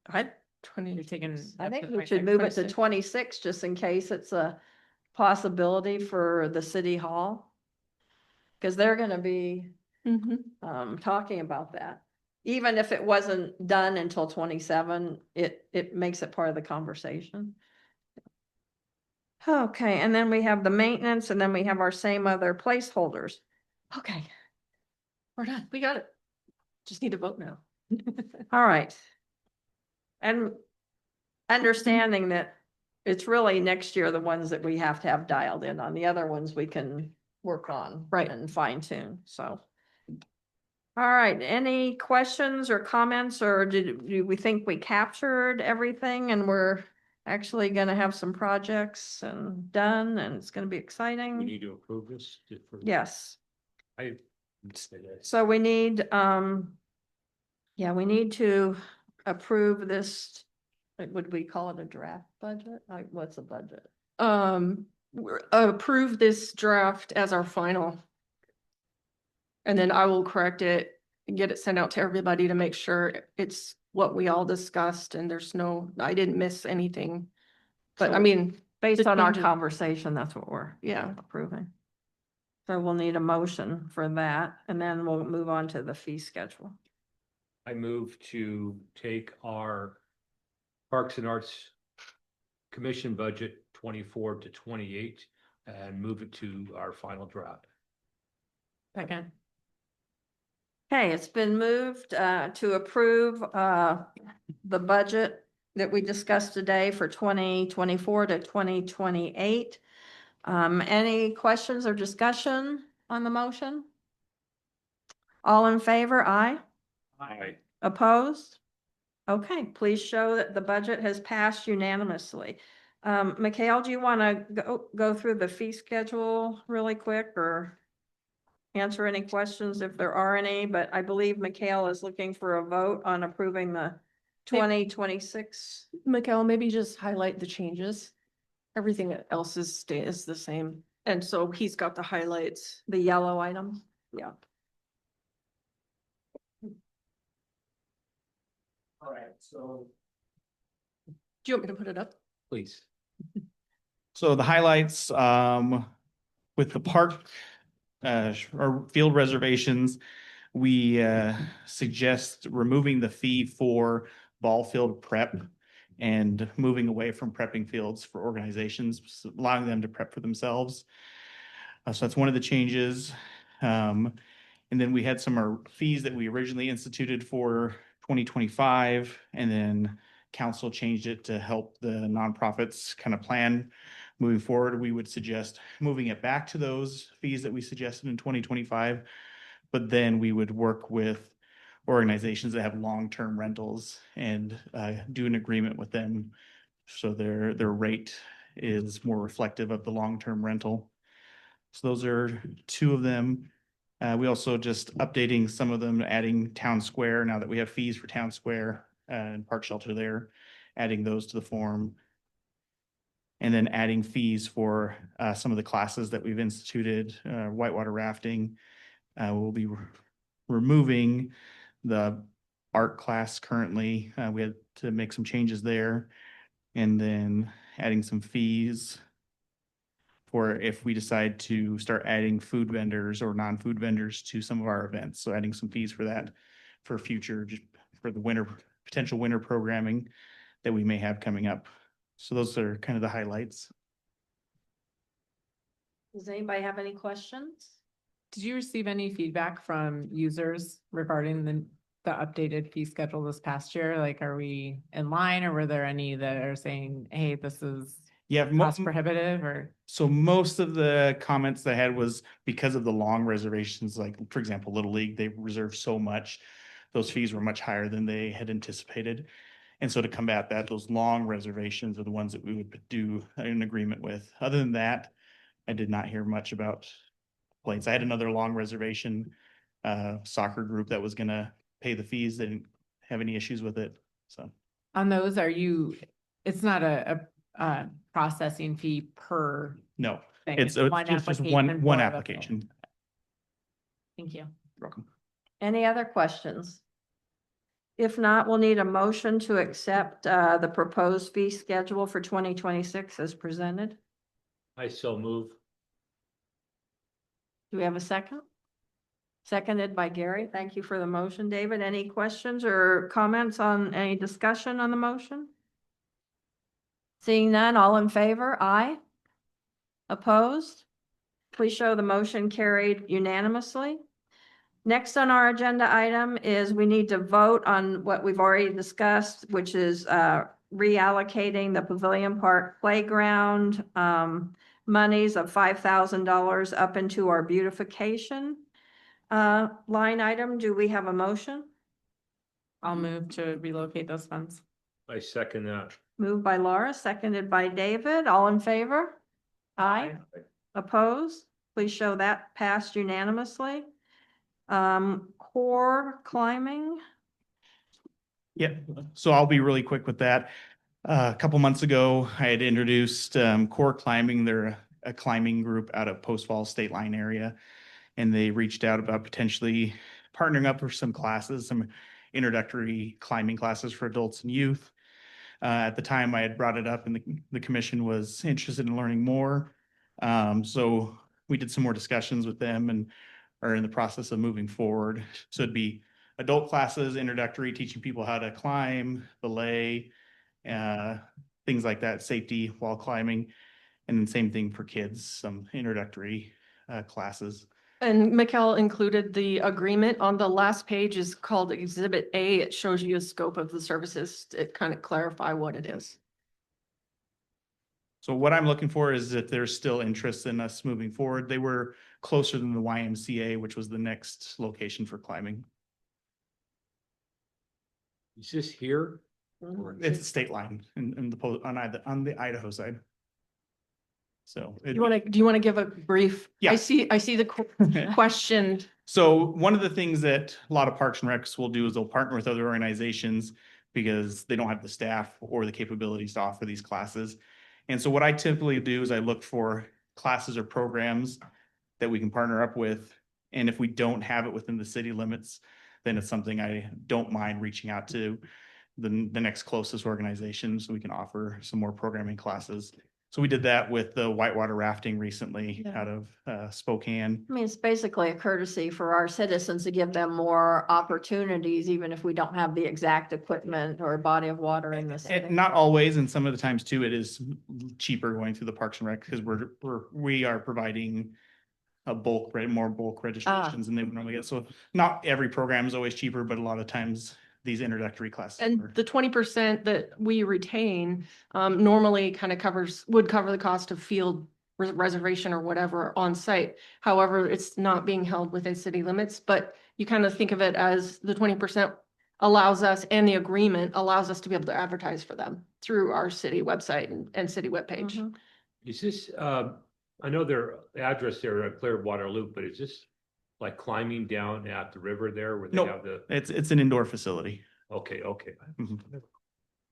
I, 20. You're taking. I up think to we should 26. move it to 26. 26 just in case it's a possibility for the city hall. Cause they're gonna be Mhm. talking about that. Even if it wasn't done until 27, it makes it part of the conversation. Okay, and then we have the maintenance and then we have our same other placeholders. Okay, We're done. We got it. Just need to vote now. all right. And understanding that it's really next year, the ones that we have to have dialed in on, the other ones we can work on. Right. And fine tune, so. All right, any questions or comments, or do we think we captured everything and we're actually gonna have some projects and done and it's gonna be We exciting? need to approve this. Yes, I would say that. so we need, we need to approve this Would we call it a draft budget? Like, what's a budget? Approve this draft as our final. And then I will correct it and get it sent out to everybody to make sure it's what we all discussed and I didn't miss anything. But I So, mean, Based the on our changes- conversation, that's what we're Yeah. approving. So we'll need a motion for that, and then we'll move on to the fee schedule. I move to take our Parks and Arts Commission budget 24 to 28 and move it to our final draft. Second. Okay, it's been moved to approve the budget that we discussed today for 2024 to 2028. Any questions or discussion on the motion? All in favor, aye. Aye. Opposed? Okay, please show that the budget has passed unanimously. Mikhail, do you want to go through the fee schedule really quick or answer any questions if there are any? But I believe Mikhail is looking for a vote on approving the 2026. Mikhail, maybe just highlight the changes. Everything else is the same. And so he's got the highlights. The yellow items. Yeah. All right, so. Do you want me to put it up? Please. So the highlights, with the park, or field reservations, we, suggest removing the fee for ball field prep and moving away from prepping fields for organizations, allowing them to prep for themselves. So that's one of the changes. And then we had some fees that we originally instituted for 2025, and then council changed it to help the nonprofits kind of plan moving forward. We would suggest moving it back to those fees that we suggested in 2025, but then we would work with organizations that have long-term rentals and do an agreement with them so their rate is more reflective of the long-term rental. So those are two of them. We also just updating some of them, adding Town Square, now that we have fees for Town Square and Park Shelter there, adding those to the form. And then adding fees for some of the classes that we've instituted, whitewater rafting. We'll be removing the art class currently. We had to make some changes there. And then adding some fees for if we decide to start adding food vendors or non-food vendors to some of our events. So adding some fees for that for future, just for the winter, potential winter programming that we may have coming up. So those are kind of the highlights. Does anybody have any questions? Did you receive any feedback from users regarding the updated fee schedule this past year? Like, are we in line, or were there any that are saying, hey, this is Yeah, cost prohibitive? Or so most of the comments I had was because of the long reservations, like for example, Little League, they reserved so much, those fees were much higher than they had anticipated. And so to combat that, those long reservations are the ones that we would do an agreement with. Other than that, I did not hear much about complaints. I had another long reservation soccer group that was gonna pay the fees. They didn't have any issues with it. So on those, it's not a processing fee per no, thing. it's just one application for the- application. Thank you. You're welcome. Any other questions? If not, we'll need a motion to accept the proposed fee schedule for 2026 as presented. I so move. Do we have a second? Seconded by Gary. Thank you for the motion, David. Any questions or comments on any discussion on the motion? Seeing none, all in favor? Aye. Opposed? Please show the motion carried unanimously. Next on our agenda item is we need to vote on what we've already discussed, which is reallocating the Pavilion Park Playground monies of $5,000 up into our beautification line item. Do we have a motion? I'll move to relocate those funds. I second that. Moved by Laura, seconded by David. All in favor? Aye. Opposed? Please show that passed unanimously. Core climbing. Yeah, so I'll be really quick with that. A couple months ago, I had introduced Core Climbing. They're a climbing group out of Post Falls State Line area. And they reached out about potentially partnering up for some classes, some introductory climbing classes for adults and youth. At the time, I had brought it up and the commission was interested in learning more. So we did some more discussions with them and are in the process of moving forward. So it'd be adult classes, introductory, teaching people how to climb, belay, things like that, safety while climbing. And then same thing for kids, some introductory classes. And Mikkel included the agreement on the last page is called Exhibit A. It shows you a scope of the services to kind of clarify what it is. So what I'm looking for is if there's still interest in us moving forward. They were closer than the YMCA, which was the next location for climbing. Is this here? It's a state line in on the Idaho side. So. Do you want to give a brief? Yeah. I see the question. So one of the things that a lot of Parks and Recs will do is they'll partner with other organizations because they don't have the staff or the capabilities to offer these classes. And so what I typically do is I look for classes or programs that we can partner up with. And if we don't have it within the city limits, then it's something I don't mind reaching out to the next closest organization so we can offer some more programming classes. So we did that with the whitewater rafting recently Yeah. out of Spokane. I mean, it's basically a courtesy for our citizens to give them more opportunities, even if we don't have the exact equipment or body of water in the city. Not always, and some of the times too, it is cheaper going through the Parks and Rec because we are providing a more bulk registrations than they would normally get. So not every program is always cheaper, but a lot of times these introductory classes. And the 20% that we retain normally kind of would cover the cost of field reservation or whatever on site. However, it's not being held within city limits, but you kind of think of it as the 20% allows us, and the agreement allows us to be able to advertise for them through our city website and city webpage. Mhm. Is this, I know their address there at Clearwater Loop, but is this like climbing down at the river there where they Nope. have the, It's an indoor facility. okay. Mhm.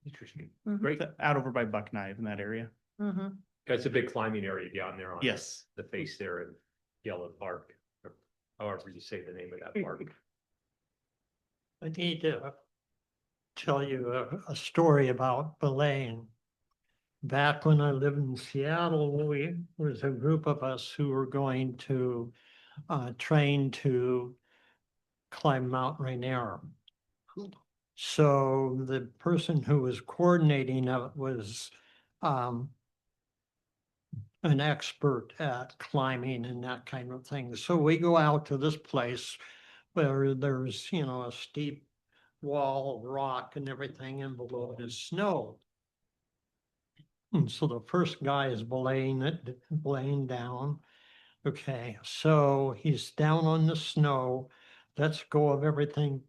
Interesting. Mhm. Great. Out over by Buckknife in that area. Mhm. That's a big climbing area down there on Yes. the face there in Yellow Park, or however you say the name of that park. I need to tell you a story about belaying. Back when I lived in Seattle, was a group of us who were going to train to climb Mount Rainier. So the person who was coordinating it was an expert at climbing and that kind of thing. So we go out to this place where there's, a steep wall of rock and everything, and below is snow. And so the first guy is belaying down. Okay, so he's down on the snow, lets go of everything,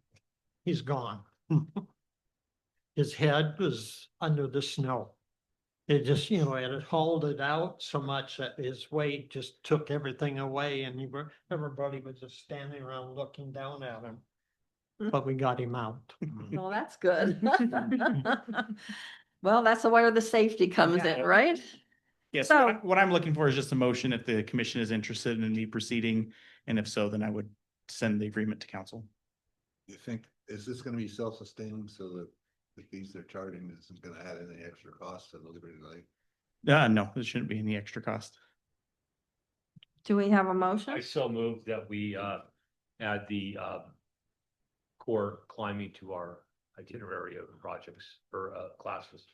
he's gone. His head was under the snow. It just, it had hauled it out so much that his weight just took everything away, and everybody was just standing around looking down at him. But we got him out. Well, that's good. Well, that's where the safety comes in, right? Yes, So- what I'm looking for is just a motion if the commission is interested in me proceeding. And if so, then I would send the agreement to council. You think, is this gonna be self-sustaining so that the fees they're charging isn't gonna add any extra cost to the Liberty Lake? No, there shouldn't be any extra cost. Do we have a I motion? so moved that we add the core climbing to our itinerary of projects or classes.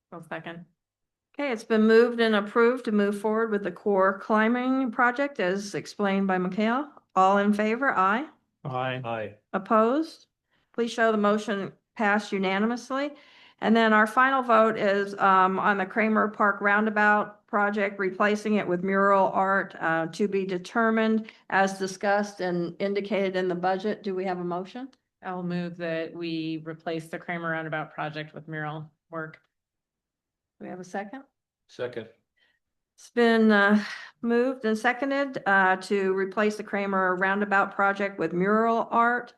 One second. Okay, it's been moved and approved to move forward with the core climbing project as explained by Mikhail. All in favor? Aye. Aye. Opposed? Please show the motion passed unanimously. And then our final vote is on the Kramer Park Roundabout project, replacing it with mural art to be determined as discussed and indicated in the budget. Do we have a motion? I'll move that we replace the Kramer Roundabout project with mural work. Do we have a second? Second. It's been moved and seconded to replace the Kramer Roundabout project with mural art.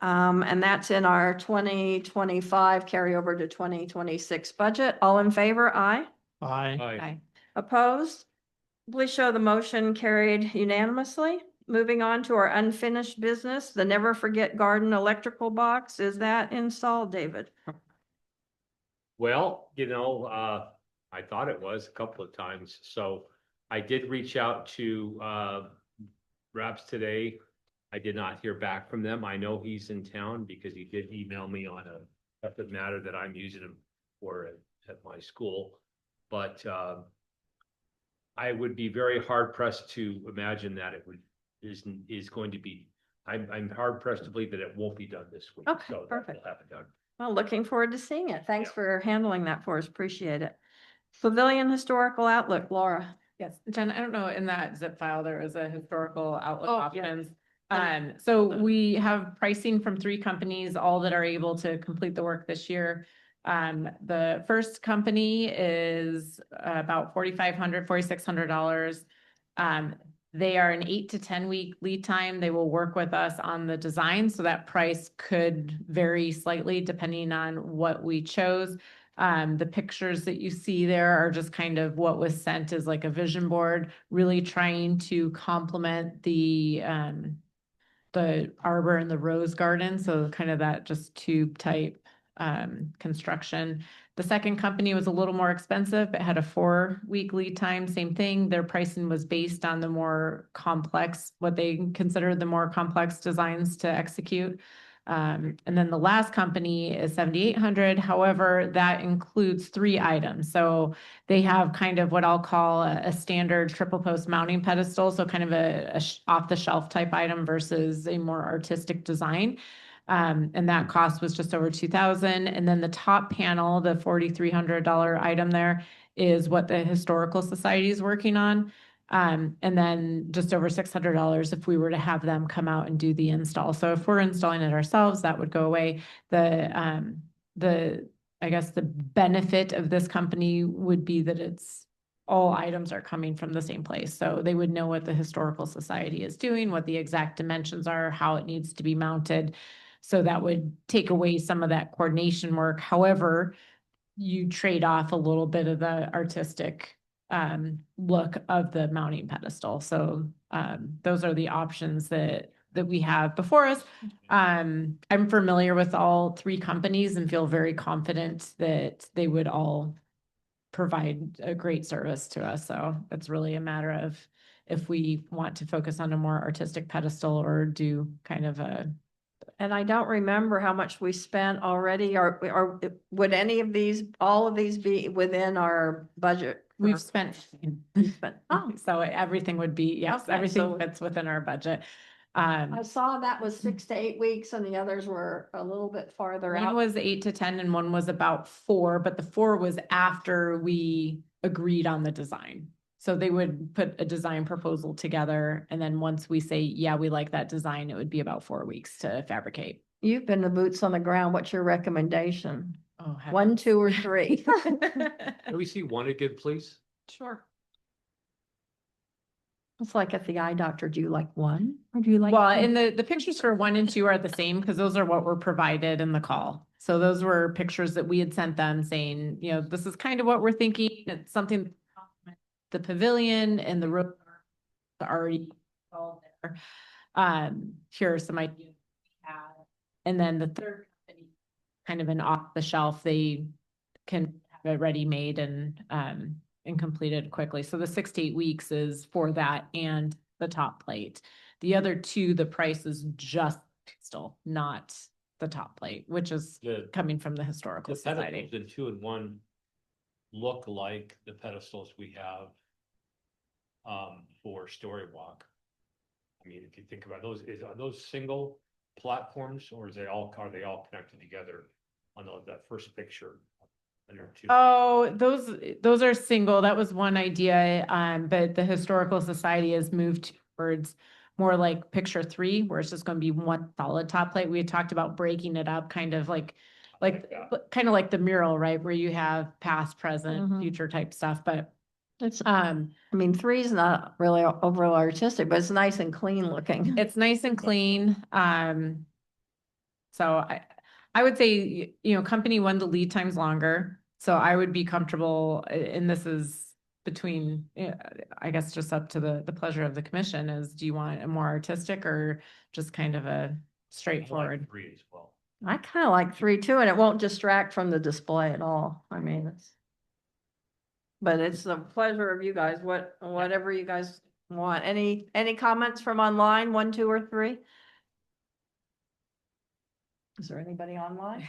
And that's in our 2025 carryover to 2026 budget. All in favor? Aye. Aye. Aye. Opposed? Please show the motion carried unanimously. Moving on to our unfinished business, the Never Forget Garden electrical box. Is that installed, David? Well, I thought it was a couple of times, so I did reach out to Raps today. I did not hear back from them. I know he's in town because he did email me on a separate matter that I'm using him for at my school. But I would be very hard pressed to imagine that is going to be. I'm hard pressed to believe that it won't be done this week. Okay, So that perfect. will have it done. Well, looking forward to seeing it. Thanks Yeah. for handling that for us. Appreciate it. Pavilion Historical Outlook, Laura. Yes, Jen, I don't know, in that zip file, there was a historical outlook Oh, yeah. options. So we have pricing from 3 companies, all that are able to complete the work this year. The first company is about $4,600. They are an 8 to 10 week lead time. They will work with us on the design, so that price could vary slightly depending on what we chose. The pictures that you see there are just kind of what was sent as like a vision board, really trying to complement the arbor and the rose garden. So kind of that just tube type construction. The second company was a little more expensive, but had a 4-week lead time. Same thing. Their pricing was based on the more complex, what they considered the more complex designs to execute. And then the last company is $7,800. However, that includes 3 items. So they have kind of what I'll call a standard triple post mounting pedestal. So kind of a off the shelf type item versus a more artistic design. And that cost was just over $2,000. And then the top panel, the $4,300 item there, is what the Historical Society is working on. And then just over $600 if we were to have them come out and do the install. So if we're installing it ourselves, that would go away. I guess the benefit of this company would be that it's all items are coming from the same place. So they would know what the Historical Society is doing, what the exact dimensions are, how it needs to be mounted. So that would take away some of that coordination work. However, you trade off a little bit of the artistic look of the mounting pedestal. So those are the options that we have before us. I'm familiar with all 3 companies and feel very confident that they would all provide a great service to us. So it's really a matter of if we want to focus on a more artistic pedestal or do kind of a. And I don't remember how much we spent already, or would any of these, all of these be within our budget? We've spent. Oh. So everything would be, yes, Okay, everything so- fits within our budget. I saw that was 6 to 8 weeks and the others were a little bit farther One out. was 8 to 10 and one was about 4, but the 4 was after we agreed on the design. So they would put a design proposal together, and then once we say, yeah, we like that design, it would be about 4 weeks to fabricate. You've been the boots on the ground. What's your recommendation? Oh, 1, 2, or 3? Can we see one again, please? Sure. It's like at the eye doctor, do you like one or do you like? Well, two? and the pictures for 1 and 2 are the same because those are what were provided in the call. So those were pictures that we had sent them saying, this is kind of what we're thinking. It's something the pavilion and the road are already all there. Here are some ideas we have. And then the third company, kind of an off the shelf, they can have it ready made and completed quickly. So the 6 to 8 weeks is for that and the top plate. The other 2, the price is just still not the top plate, which is The coming from the Historical Society. pedestals in 2 and 1 look like the pedestals we have for Story Walk. I mean, if you think about those, are those single platforms or are they all connected together on that first picture? Oh, those are single. That was one idea. But the Historical Society has moved towards more like picture 3, where it's just going to be one solid top plate. We had talked about breaking it up, kind of like kind of like the mural, right? Where you have past, present, Mhm. future type stuff. But It's, I mean, 3 is not really overall artistic, but it's nice and clean looking. it's nice and clean. So I would say, you know, company one, the lead time's longer. So I would be comfortable, and this is between, I guess, just up to the pleasure of the commission is, do you want a more artistic or just kind of a I like straightforward? 3 as well. I kind of like 3 too, and it won't distract from the display at all. I mean, but it's the pleasure of you guys, whatever you guys want. Any comments from online, 1, 2, or 3? Is there anybody online?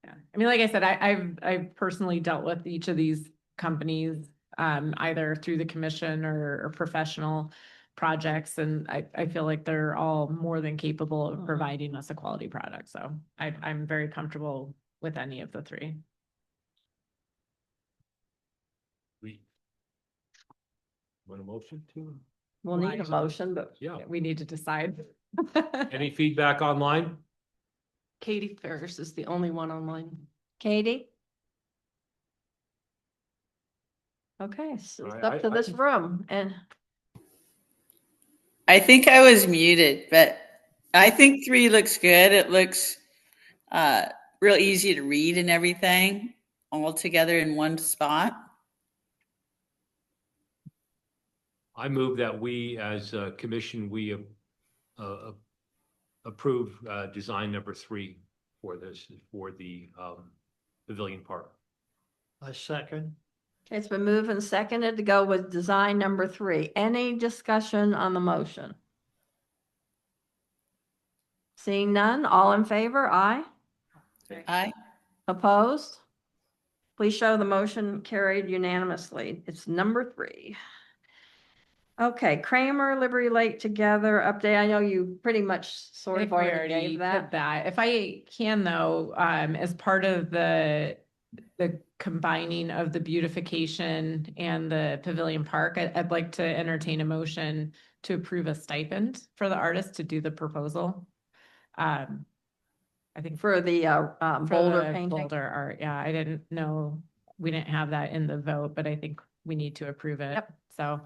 Yeah, I mean, like I said, I've personally dealt with each of these companies, either through the commission or professional projects, and I feel like they're all more than capable of providing us a quality product, so I'm very comfortable with any of the 3. We want a motion to? We'll need a motion, but Yeah. We need to decide. Any feedback online? Katie Ferris is the only one online. Katie? Okay, so it's I- up to I- this room and I think I was muted, but I think 3 looks good. It looks real easy to read and everything all together in one spot. I move that we, as a commission, we approve design number 3 for this, for the Pavilion Park. I second. okay, it's been moved and seconded to go with design number 3. Any discussion on the motion? Seeing none, all in favor? Aye. Aye. Opposed? Please show the motion carried unanimously. It's number 3. Okay, Kramer, Liberty Lake together update. I know you pretty much sort If of we already gave did that. that, if I can though, as part of the combining of the beautification and the Pavilion Park, I'd like to entertain a motion to approve a stipend for the artist to do the proposal. I think For the for boulder the painting. Boulder art, yeah, I didn't know, we didn't have that in the vote, but I think we need to approve it. Yep. So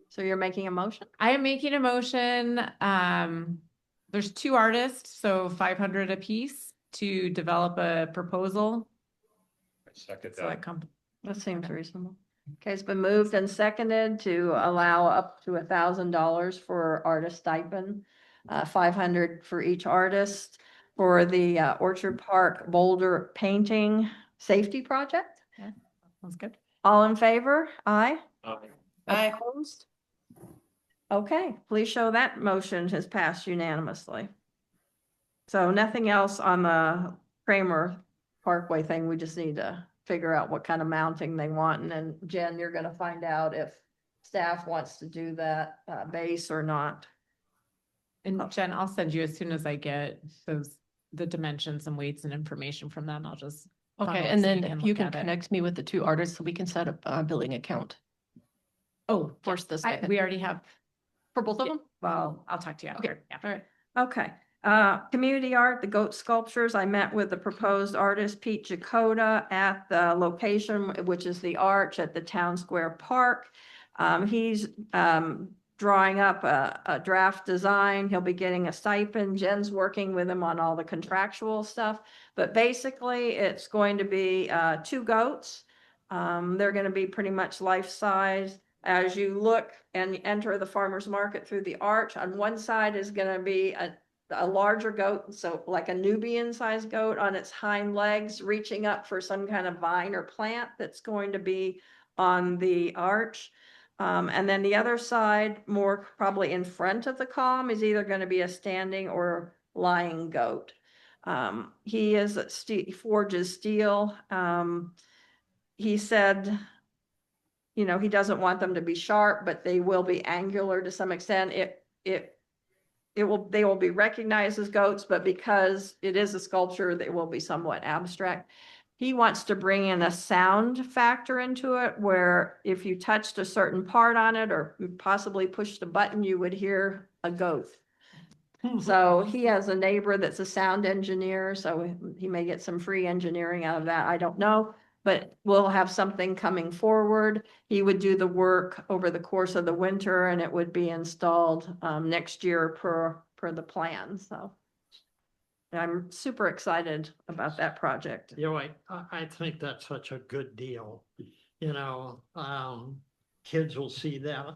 So you're making a motion? I am making a motion, there's 2 artists, so 500 apiece to develop a proposal. I second So that. That seems reasonable. Okay, it's been moved and seconded to allow up to $1,000 for artist stipend, 500 for each artist for the Orchard Park Boulder Painting Safety Project. Sounds good. All in favor? Aye. Aye. Opposed? Okay, please show that motion has passed unanimously. So nothing else on the Kramer Parkway thing. We just need to figure out what kind of mounting they want. And then Jen, you're gonna find out if staff wants to do that base or not. And Jen, I'll send you as soon as I get the dimensions and weights and information from them. I'll just. Okay, funnel it and so then if you look can at it. connect me with the 2 artists so we can set up a billing account. Oh, Force this. we already have, For both of them? well, I'll talk to you Okay, after. Yeah. all right. Okay, community art, the goat sculptures. I met with the proposed artist Pete Jacoda at the location, which is the arch at the Town Square Park. He's drawing up a draft design. He'll be getting a stipend. Jen's working with him on all the contractual stuff. But basically, it's going to be 2 goats. They're going to be pretty much life size. As you look and enter the farmer's market through the arch, on one side is going to be a larger goat, so like a Nubian sized goat on its hind legs, reaching up for some kind of vine or plant that's going to be on the arch. And then the other side, more probably in front of the column, is either going to be a standing or lying goat. He forges steel. He said, you know, he doesn't want them to be sharp, but they will be angular to some extent. They will be recognized as goats, but because it is a sculpture, they will be somewhat abstract. He wants to bring in a sound factor into it, where if you touched a certain part on it or possibly pushed a button, you would hear a goat. So he has a neighbor that's a sound engineer, so he may get some free engineering out of that. I don't know. But we'll have something coming forward. He would do the work over the course of the winter and it would be installed next year per the plan, so. I'm super excited about that project. You know, I think that's such a good deal. You know, kids will see that,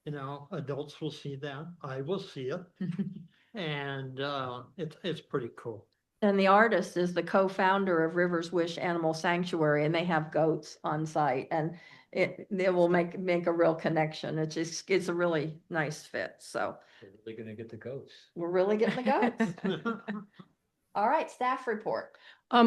you know, adults will see that. I will see it. And, it's pretty cool. And the artist is the co-founder of Rivers Wish Animal Sanctuary, and they have goats on site, and it will make a real connection. It's a really nice fit, so We're really gonna get the goats. we're really getting the goats. All right, staff report.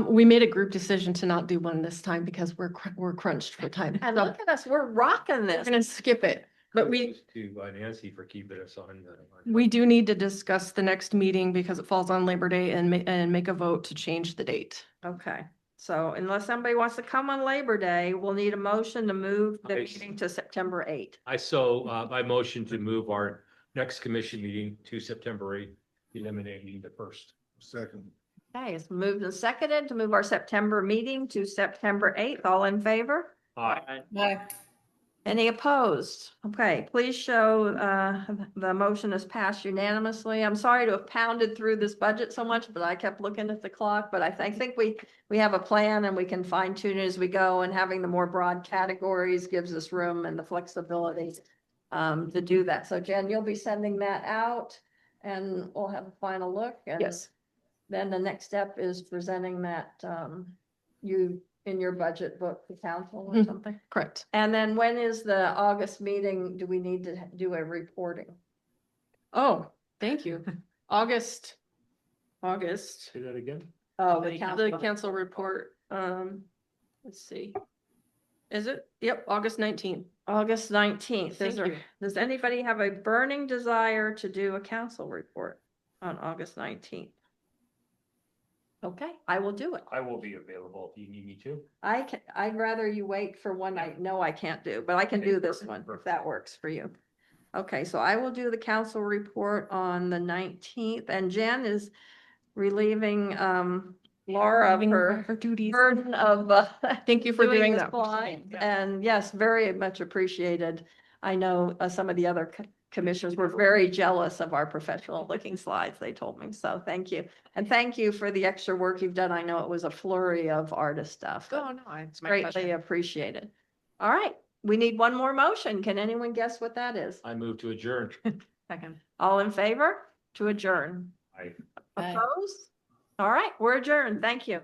We made a group decision to not do one this time because we're crunched for time. And So look at us, we're rocking we're this. gonna skip it, but we To Nancy for keeping us on. we do need to discuss the next meeting because it falls on Labor Day and make a vote to change the date. Okay, so unless somebody wants to come on Labor Day, we'll need a motion to move the Nice. meeting to September 8th. I motion to move our next commission meeting to September 8th, eliminating the first. Second. Okay, it's moved and seconded to move our September meeting to September 8th. All in favor? Aye. Bye. Any opposed? Okay, please show the motion is passed unanimously. I'm sorry to have pounded through this budget so much, but I kept looking at the clock. But I think we have a plan and we can fine tune it as we go, and having the more broad categories gives us room and the flexibility to do that. So Jen, you'll be sending that out and we'll have a final look. And Yes. then the next step is presenting that you in your budget book to council or Mhm. something. Correct. And then when is the August meeting? Do we need to do a reporting? Oh, thank you. August. Say that again? Oh, The council report, let's see. Is it? Yep, August 19th. August 19th. Thank you. Does anybody have a burning desire to do a council report on August 19th? Okay, I will do it. I will be available if you need me to. I'd rather you wait for one I know I can't do, but I can Okay, do this perfect, one if perfect. that works for you. Okay, so I will do the council report on the 19th, and Jen is relieving Laura of her duties. burden of Thank you for doing this that. blind. And yes, very much appreciated. I know some of the other commissioners were very jealous of our professional looking slides, they told me. So thank you. And thank you for the extra work you've done. I know it was a flurry of artist stuff. Oh, no, it's my Greatly pleasure. appreciated. All right, we need one more motion. Can anyone guess what that is? I move to adjourn. Second. All in favor to adjourn? I Aye. Opposed? All right, we're adjourned. Thank you.